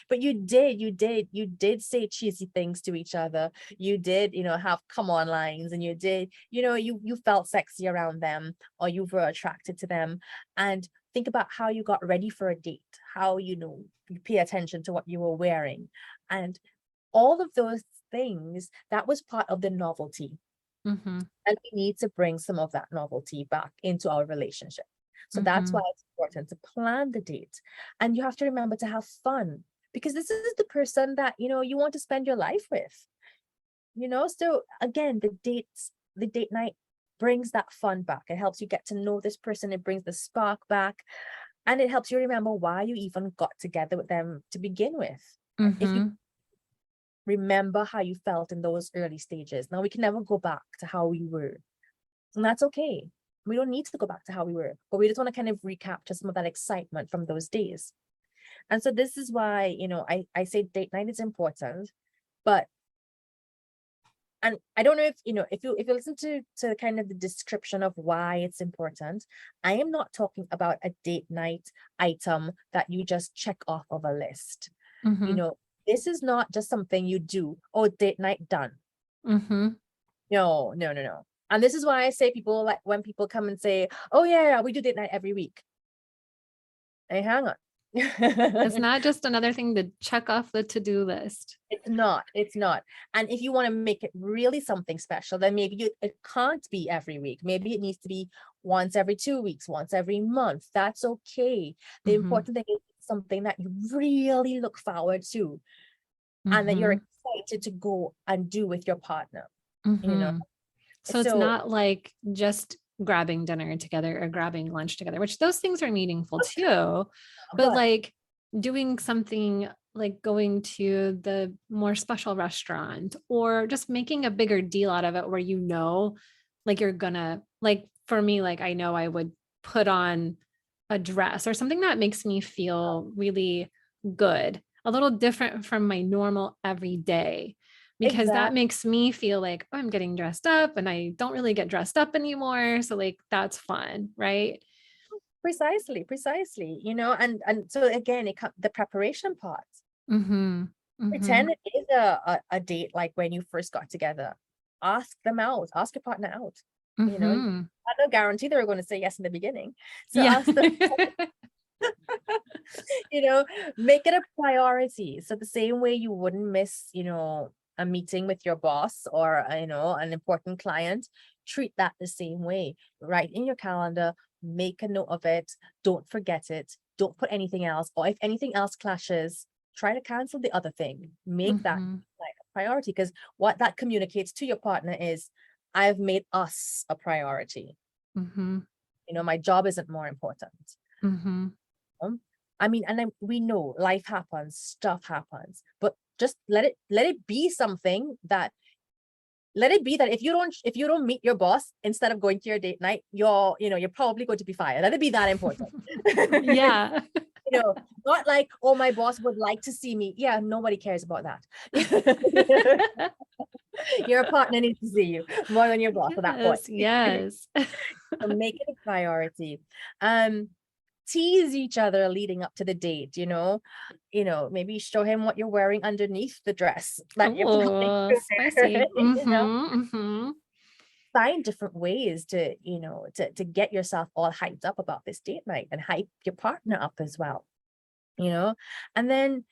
but you did say cheesy things to each other. You did, have come on lines, and you did, you felt sexy around them, or you were attracted to them. And think about how you got ready for a date, how, you pay attention to what you were wearing, and all of those things. That was part of the novelty. Mm-hmm. And we need to bring some of that novelty back into our relationship. So that's Mm-hmm. why it's important to plan the date. And you have to remember to have fun, because this is the person that, you want to spend your life with. So again, the date night brings that fun back. It helps you get to know this person. It brings the spark back. And it helps you remember why you even got together with them to begin with. If you Mm-hmm. remember how you felt in those early stages. Now we can never go back to how we were. And that's okay. We don't need to go back to how we were, but we just want to kind of recapture some of that excitement from those days. And so this is why, I say date night is important, but and I don't know if if you listen to kind of the description of why it's important. I am not talking about a date night item that you just check off of a list. You Mm-hmm. know, this is not just something you do. Oh, date night done. Mm-hmm. No, no, no, no. And this is why I say, people, like, when people come and say, "Oh yeah, we do date night every week." Hey, hang on. It's not just another thing to check off the to-do list. It's not. It's not. And if you want to make it really something special, then maybe it can't be every week. Maybe it needs to be once every 2 weeks, once every month. That's okay. The Mm-hmm. important thing is something that you really look forward to, and that you're Mm-hmm. excited to go and do with your partner. You know. Mm-hmm. So it's So not like just grabbing dinner together or grabbing lunch together, which those things are meaningful too. But but like doing something like going to the more special restaurant or just making a bigger deal out of it where like you're gonna, like for me, like I know I would put on a dress or something that makes me feel really good, a little different from my normal everyday, because that exactly. makes me feel like, oh, I'm getting dressed up and I don't really get dressed up anymore. So like that's fun, right? Precisely, precisely. And so again, the preparation part. Mm-hmm. Mm-hmm. Pretend it is a date, like when you first got together. Ask them out, ask your partner out. Mm-hmm. I no guarantee they're going to say yes in the beginning. So Yeah. ask them, you know, make it a priority. So the same way you wouldn't miss, a meeting with your boss, or, an important client, treat that the same way. Write in your calendar, make a note of it, don't forget it, don't put anything else, or if anything else clashes, try to cancel the other thing. Make that Mm-hmm. like a priority, because what that communicates to your partner is, I've made us a priority. Mm-hmm. My job isn't more important. Mm-hmm. um, I mean, and then we know life happens, stuff happens, but just let it be something that let it be that if you don't meet your boss instead of going to your date night, you're probably going to be fired. Let it be that important. Yeah. Not like, oh, my boss would like to see me. Yeah, nobody cares about that. Your partner needs to see you more than your boss at that point. Yes, yes. So make it a priority. Um, Tease each other leading up to the date. Maybe show him what you're wearing underneath the dress that you're planning Oh, to wear. spicy. Mm-hmm. Mm-hmm. Find different ways to get yourself all hyped up about this date night, and hype your partner up as well. And then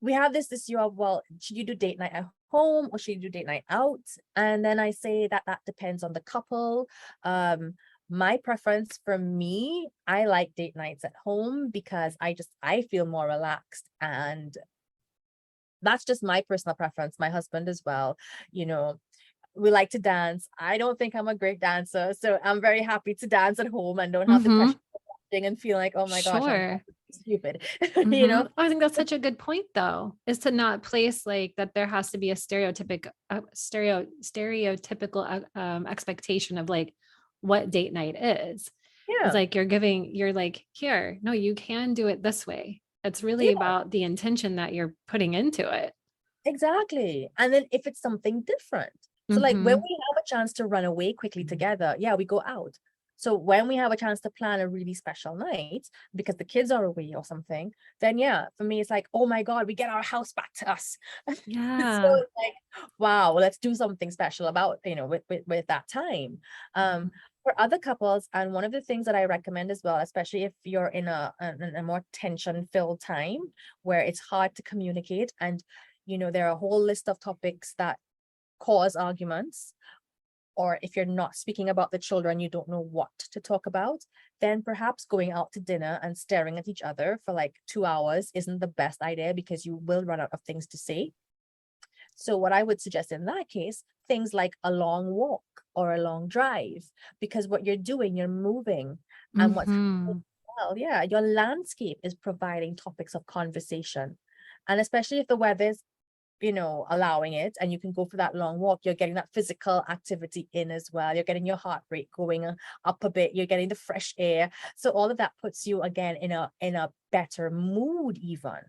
we have this issue of, well, should you do date night at home or should you do date night out? And then I say that depends on the couple. My preference, for me, I like date nights at home, because I feel more relaxed, and that's just my personal preference. My husband as well, you know, we like to dance. I don't think I'm a great dancer, so I'm very happy to dance at home and don't have the pressure Mm-hmm. of watching and feel like, oh my gosh, I'm Sure. stupid, Mm-hmm. I think that's such a good point, though, is to not place like that there has to be a stereotypical expectation of like what date night is. It's Yeah, like you're like, here, no, you can do it this way. It's really yeah, about the intention that you're putting into it. exactly. And then if it's something different, so like when Mm-hmm. we have a chance to run away quickly together, yeah, we go out. So when we have a chance to plan a really special night because the kids are away or something, then yeah, for me it's like, oh my God, we get our house back to us. So Yeah. it's like, wow, let's do something special about, with that time. Mhm. For other couples, and one of the things that I recommend as well, especially if you're in a more tension-filled time where it's hard to communicate, and there are a whole list of topics that cause arguments, or if you're not speaking about the children, you don't know what to talk about, then perhaps going out to dinner and staring at each other for like 2 hours isn't the best idea, because you will run out of things to say. So what I would suggest in that case, things like a long walk or a long drive, because what you're doing, you're moving, and what's happening, Mhm. well, yeah, your landscape is providing topics of conversation. And especially if the weather's, allowing it, and you can go for that long walk, you're getting that physical activity in as well. You're getting your heart rate going up a bit. You're getting the fresh air. So all of that puts you again in a better mood even.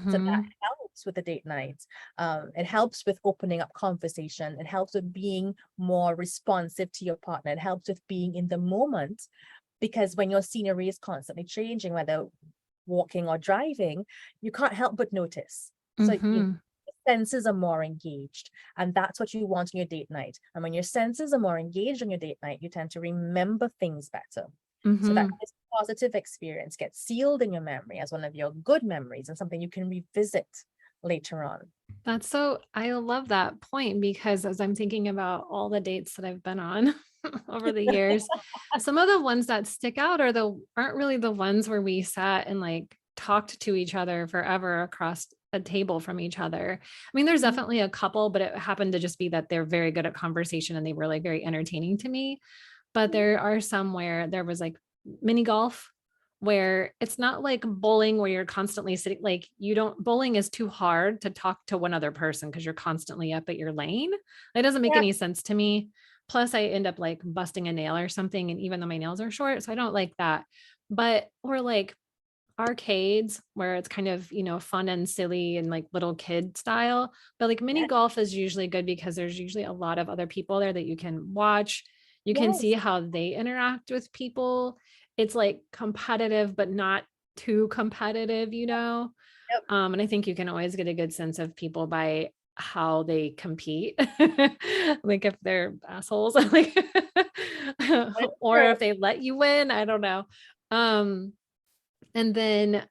So that Mhm. helps with the date night. It helps with opening up conversation. It helps with being more responsive to your partner. It helps with being in the moment, because when your scenery is constantly changing, whether walking or driving, you can't help but notice. So, Mhm. the senses are more engaged, and that's what you want in your date night. And when your senses are more engaged on your date night, you tend to remember things better. So that Mhm. this positive experience gets sealed in your memory as one of your good memories and something you can revisit later on. I love that point, because as I'm thinking about all the dates that I've been on over the years, some of the ones that stick out aren't really the ones where we sat and like talked to each other forever across a table from each other. I mean, there's Mhm. definitely a couple, but it happened to just be that they're very good at conversation and they were like very entertaining to me. But there are some where there was like mini golf, where it's not like bowling where you're constantly sitting, like you don't, bowling is too hard to talk to one other person because you're constantly up at your lane. It doesn't make Yeah, any sense to me. Plus I end up like busting a nail or something, and even though my nails are short, so I don't like that. But or like arcades where it's kind of, fun and silly and like little kid style. But like mini yeah, golf is usually good because there's usually a lot of other people there that you can watch. You can see yes. how they interact with people. It's like competitive, but not too competitive. Yep. And I think you can always get a good sense of people by how they compete. Like if they're assholes, like It's or true. if they let you win. I don't know. Um, and then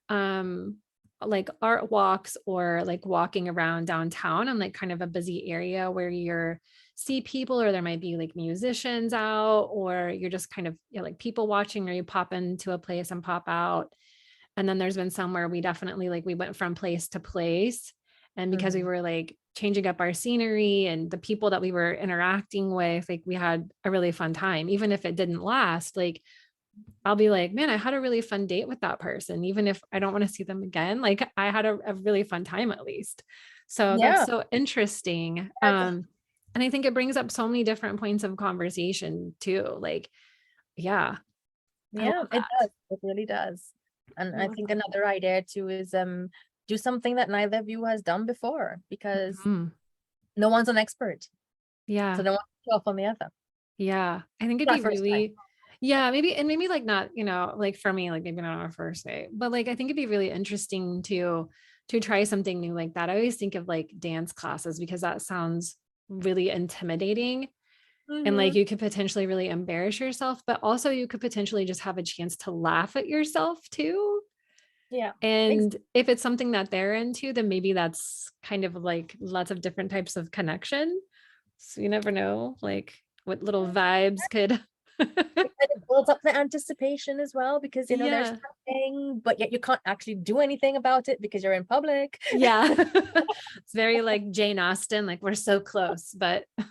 like art walks or like walking around downtown on like kind of a busy area where you're see people, or there might be like musicians out, or you're just kind of, like people watching, or you pop into a place and pop out. And then there's been some where we definitely like we went from place to place, and because we Mhm. were like changing up our scenery and the people that we were interacting with, like we had a really fun time, even if it didn't last. Like I'll be like, man, I had a really fun date with that person. Even if I don't want to see them again, like I had a really fun time at least. So that's Yeah, so interesting. that's, And I think it brings up so many different points of conversation too. Like, yeah, I yeah, love it that. does. It really does. And I I love think that. another idea too is do something that neither of you has done before, because Mhm. no one's an expert. So Yeah. no one's off on the other. Yeah. I think it'd That be first time. really, yeah, maybe, and maybe like not, like for me, like maybe not on our first date, but like I think it'd be really interesting to try something new like that. I always think of like dance classes because that sounds really intimidating, and like Hmm. you could potentially really embarrass yourself, but also you could potentially just have a chance to laugh at yourself too. Yeah. And if it's something that they're into, then maybe that's kind of like lots of different types of connection. So you never know, like what little vibes could. builds up the anticipation as well, because there's Yeah. something, but yet you can't actually do anything about it because you're in public. Yeah. It's very like Jane Austen, like we're so close, but I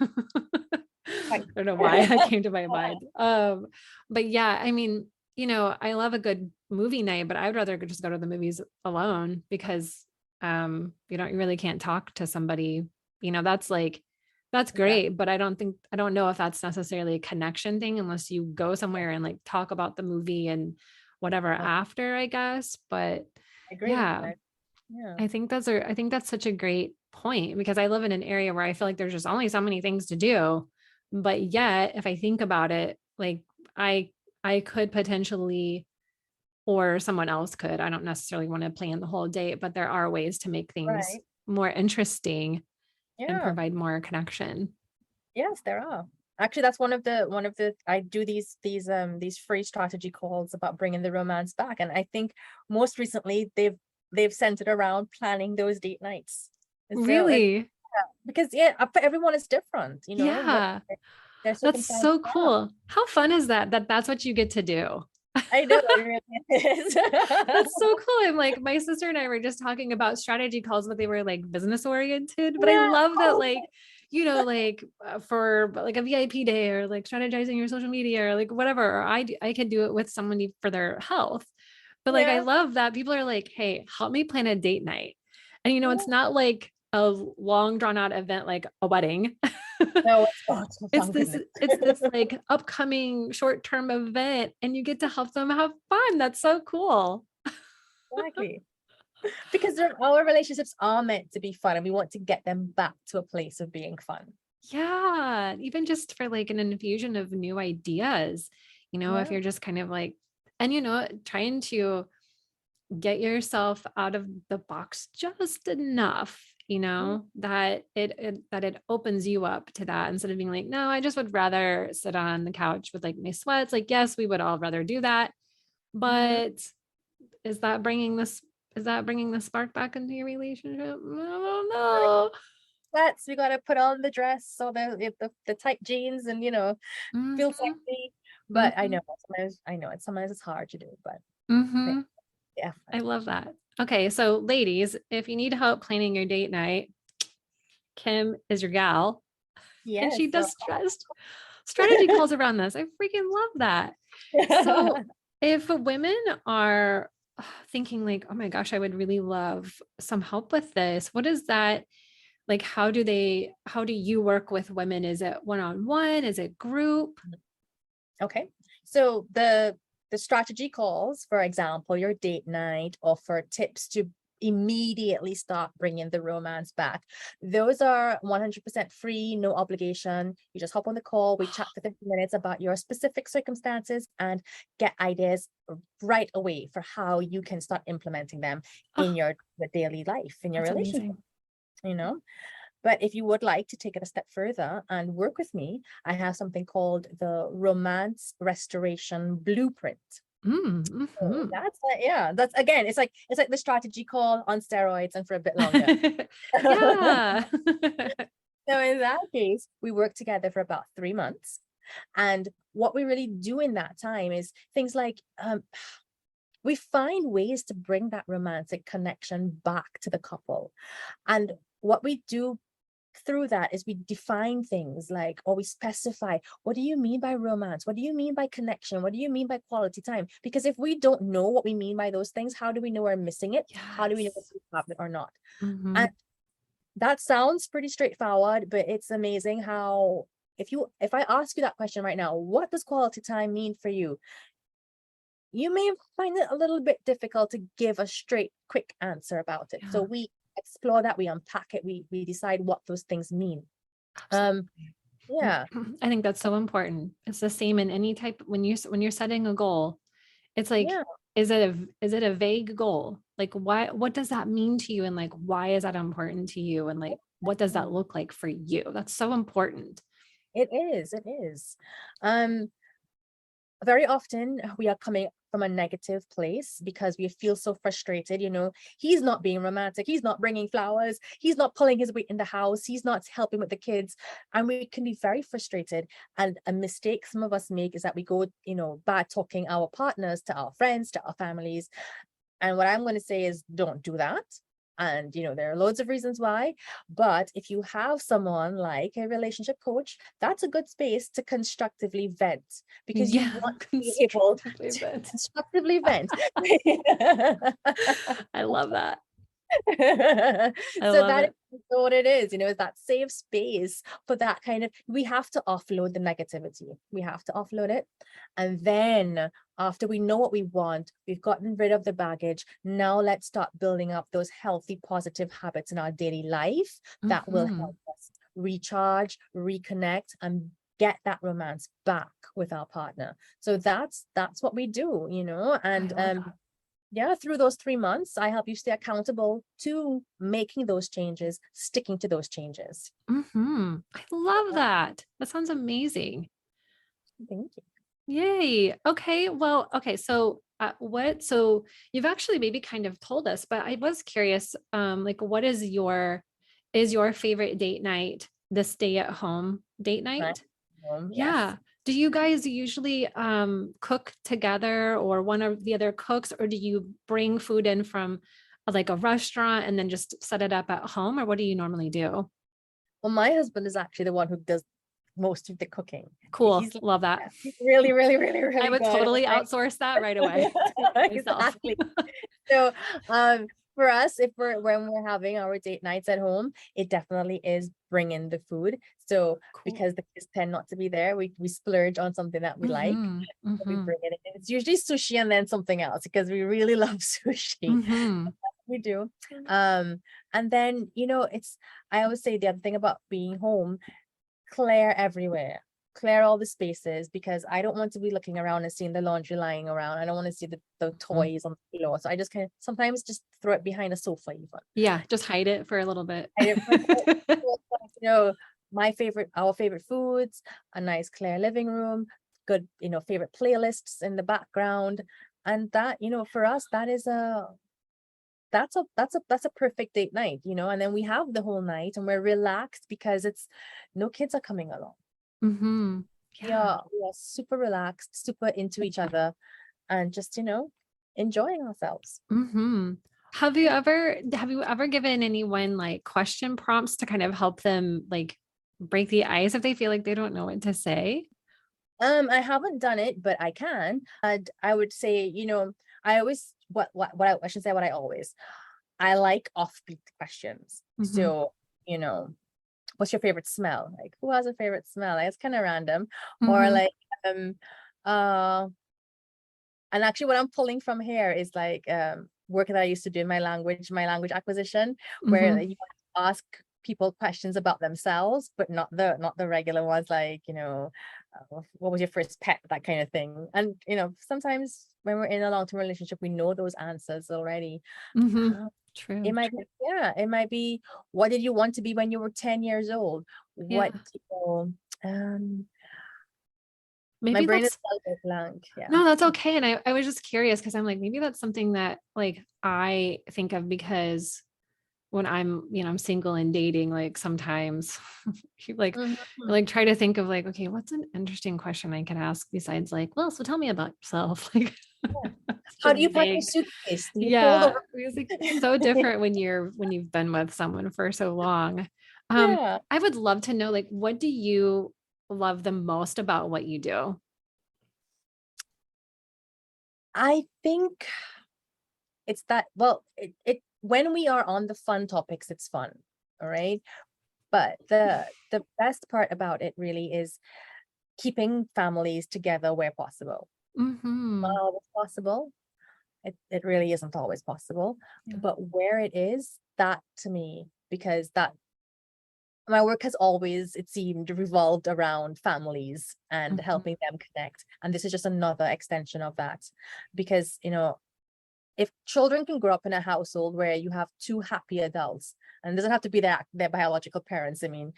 Right. don't know why that came to my mind. But yeah, I mean, I love a good movie night, but I'd rather just go to the movies alone because you really can't talk to somebody. That's Exactly. great, but I don't know if that's necessarily a connection thing unless you go somewhere and like talk about the movie and whatever I after, I guess. But agree. yeah, Yeah. I think that's such a great point because I live in an area where I feel like there's just only so many things to do. But yet, if I think about it, like I I could potentially, or someone else could, I don't necessarily want to plan the whole date, but there are ways to make things Right. more interesting and Yeah. provide more connection. Yes, there are. Actually, that's one of the I do these free strategy calls about bringing the romance back, and I think most recently they've centered around planning those date nights. And so it's Really? because yeah, for everyone it's different, what Yeah. their That's circumstances so are. cool. How fun is that? That's what you get to do. I know it really is. That's so cool. I'm like, my sister and I were just talking about strategy calls, but they were like business oriented. But I Yeah. love that, Oh, like, for like a VIP day or like strategizing your social media or like whatever, or I could do it with somebody for their health. But like, I yeah. love that people are like, hey, help me plan a date night. And Yeah. it's not like a long drawn out event like a wedding. No, it's not. it's Thank this goodness. it's this like upcoming short-term event and you get to help them have fun. That's so cool. Exactly. Because our relationships are meant to be fun, and we want to get them back to a place of being fun. Yeah, even just for like an infusion of new ideas, if Yeah. you're just kind of like, and trying to get yourself out of the box just enough, Yeah. that it opens you up to that instead of being like, no, I just would rather sit on the couch with like my sweats. Like, yes, we would all rather do that, Mhm. but is that bringing this is that bringing the spark back into your relationship? I don't know. Let's we gotta put on the dress or the tight jeans and feel Mhm, sexy. But I know mhm, sometimes it's hard to do, but yeah, mhm. yeah. I love that. Okay, so ladies, if you need help planning your date night, Kim is your gal, and Yes. she So does strategy calls around this. I freaking love that. So, if women are thinking like, "Oh my gosh, I would really love some help with this," what is that like? How do you work with women? Is it one-on-one? Is it group? Okay. So the strategy calls, for example, your date night, offer tips to immediately start bringing the romance back. Those are 100% free, no obligation. You just hop on the call, we chat for 50 minutes about your specific circumstances and get ideas right away for how you can start implementing them in Oh, your daily life, in your that's relationship, amazing. you know? But if you would like to take it a step further and work with me, I have something called the Romance Restoration Blueprint. Mm, So mhm. that's yeah, that's again, it's like the strategy call on steroids and for a bit longer. Yeah. So in that case, we work together for about 3 months. And what we really do in that time is things like we find ways to bring that romantic connection back to the couple. And what we do through that is we define things like, or we specify, what do you mean by romance? What do you mean by connection? What do you mean by quality time? Because if we don't know what we mean by those things, how do we know we're missing it? How do we know if Yes. we have it or not? And Mhm. that sounds pretty straightforward, but it's amazing how if I ask you that question right now, what does quality time mean for you? You may find it a little bit difficult to give a straight, quick answer about it. So Yeah, we explore that, we unpack it, we decide what those things mean. Um, absolutely. yeah, I think that's so important. It's the same in any type when you're setting a goal. It's like, yeah, is it a vague goal? Like what does that mean to you and like why is that important to you and like what does that mm, look like for you? That's so important. it is. Um, very often we are coming from a negative place because we feel so frustrated. He's not being romantic, he's not bringing flowers, he's not pulling his weight in the house, he's not helping with the kids, and we can be very frustrated. And a mistake some of us make is that we go, bad talking our partners to our friends, to our families. And what I'm going to say is, don't do that. And, there are loads of reasons why. But if you have someone like a relationship coach, that's a good space to constructively vent, because you Yeah, want to be able constructively to vent. constructively vent. I love that. I So love that it. is what it is, is that safe space for that kind of, we have to offload the negativity. We have to offload it. And then after we know what we want, we've gotten rid of the baggage. Now let's start building up those healthy, positive habits in our daily life that will help us recharge, reconnect, and get that romance back with our partner. So that's what we do, and yeah, through those 3 months, I help you stay accountable to making those changes, sticking to those changes. I love that. That sounds amazing. Thank you. Yay. Okay. Well, okay. So, so you've actually maybe kind of told us, but I was curious, like what is your favorite date night, the stay at home date night? Yes. Yeah. Do you guys usually cook together, or one of the other cooks, or do you bring food in from like a restaurant and then just set it up at home, or what do you normally do? Well, my husband is actually the one who does most of the cooking. Cool. He's Love that. he's really, really, really, I really would good. totally outsource that right away to myself. Exactly. So, for us, when we're having our date nights at home, it definitely is bringing the food. So Cool. because the kids tend not to be there, we splurge on something that we like. So we bring it in. It's usually sushi and then something else, because we really love sushi. We do. And then, I always say the other thing about being home, clear everywhere. Clear all the spaces, because I don't want to be looking around and seeing the laundry lying around. I don't want to see the toys on the floor. So I just kind of sometimes just throw it behind a sofa even. Yeah, just hide it for a little bit. Our favorite foods, a nice clear living room, good, favorite playlists in the background. And that, for us, that's a perfect date night, and then we have the whole night and we're relaxed because it's no kids are coming along. Yeah. We are super relaxed, super into each other, and just, enjoying ourselves. Have you ever given anyone like question prompts to kind of help them like break the ice if they feel like they don't know what to say? I haven't done it, but I can. And I would say, I always I should say what I always. I like offbeat questions. So, what's your favorite smell? Like, who has a favorite smell? Like, it's kind of random. Or like, and actually what I'm pulling from here is like work that I used to do in my language acquisition, where you ask people questions about themselves, but not the regular ones, like, what was your first pet, that kind of thing. And sometimes when we're in a long-term relationship, we know those answers already. True. It might be, what did you want to be when you were 10 years old? What my Maybe brain is that's a blank. Yeah. no, that's okay. And I was just curious because I'm like, maybe that's something that like I think of, because when I'm single and dating, like sometimes you like try to think of like, okay, what's an interesting question I can ask besides like, well, so tell me about yourself. Like, How do you pack your suitcase? Do you fold yeah, over? it's like so different when you've been with someone for so long. Yeah. I would love to know, like, what do you love the most about what you do? I think it's that, well, it when we are on the fun topics, it's fun. All right. But the best part about it really is keeping families together where possible. Not always possible. It really isn't always possible. Yeah. But where it is, that to me, because that my work has always, it seemed, revolved around families and helping them connect. And this is just another extension of that. Because, if children can grow up in a household where you have two happy adults, and it doesn't have to be their biological parents, I mean,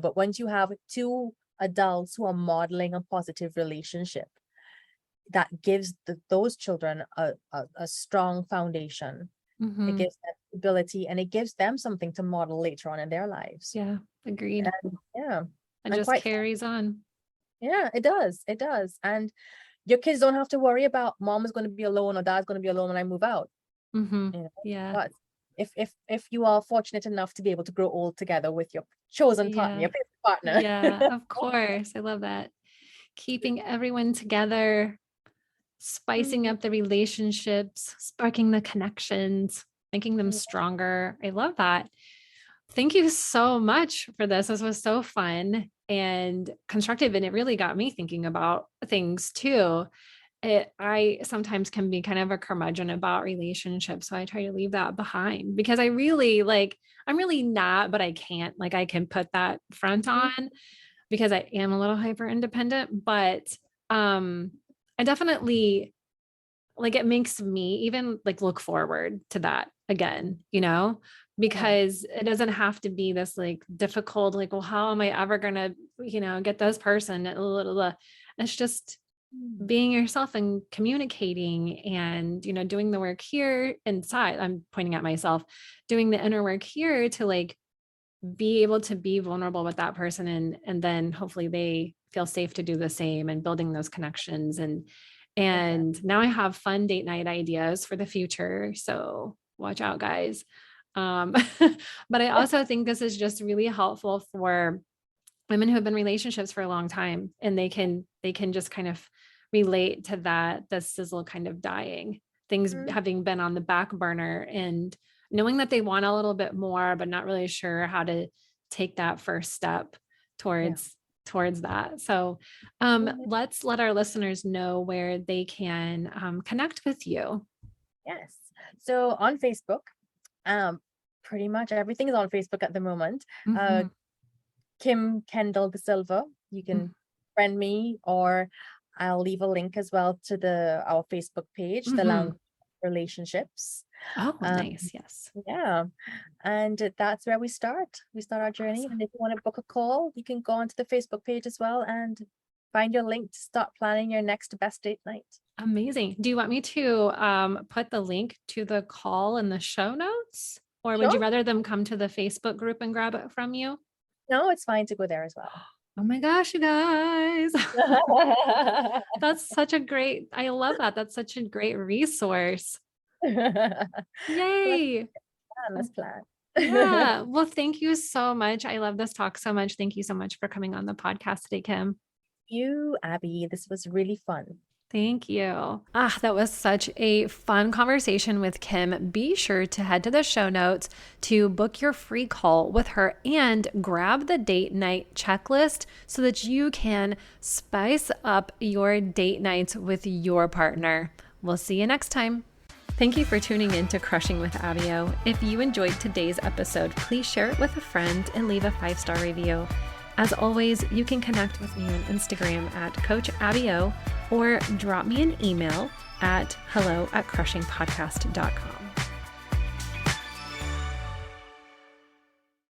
but once you have two adults who are modeling a positive relationship, that gives those children a strong foundation. It gives them ability, and it gives them something to model later on in their lives. Yeah, agreed. And yeah, It just carries on. Yeah, it does. It does. And your kids don't have to worry about mom is going to be alone or dad's going to be alone when I move out. Yeah. But if you are fortunate enough to be able to grow old together with your chosen partner, your favorite partner. Yeah, of course. I love that. Keeping everyone together, spicing up the relationships, sparking the connections, making them stronger. I love that. Thank you so much for this. This was so fun and constructive, and it really got me thinking about things too. I sometimes can be kind of a curmudgeon about relationships, so I try to leave that behind because I'm really not, but I can't. Like, I can put that front on because I am a little hyper independent, but I definitely, like, it makes me even like look forward to that again, because it doesn't have to be this like difficult, like, well, how am I ever gonna, get this person? It's just being yourself and communicating and, doing the work here inside. I'm pointing at myself, doing the inner work here to like be able to be vulnerable with that person, and then hopefully they feel safe to do the same, and building those connections. And now I have fun date night ideas for the future. So watch out, guys. But I also think this is just really helpful for women who have been in relationships for a long time, and they can just kind of relate to that, the sizzle kind of dying, things having been on the back burner, and knowing that they want a little bit more, but not really sure how to take that first step towards that. So let's let our listeners know where they can connect with you. Yes. So on Facebook, pretty much everything is on Facebook at the moment. Kim Kendall-De Silva, you can friend me, or I'll leave a link as well to our Facebook page, the Language Relationships. Oh, nice. Yes. Yeah. And that's where we start. We start our journey. Awesome. And if you want to book a call, you can go onto the Facebook page as well and find your link to start planning your next best date night. Amazing. Do you want me to put the link to the call in the show notes, or would you rather them come to the Facebook group and grab it from you? No, it's fine to go there as well. Oh my gosh, you guys. That's such a great, I love that. That's such a great resource. Yay. Let's plan. Yeah. Well, thank you so much. I love this talk so much. Thank you so much for coming on the podcast today, Kim. You, Abby. This was really fun. Thank you. That was such a fun conversation with Kim. Be sure to head to the show notes to book your free call with her and grab the date night checklist so that you can spice up your date nights with your partner. We'll see you next time. Thank you for tuning in to Crushing with Abby O. If you enjoyed today's episode, please share it with a friend and leave a 5-star review. As always, you can connect with me on Instagram at Coach Abby O, or drop me an email at hello@crushingpodcast.com.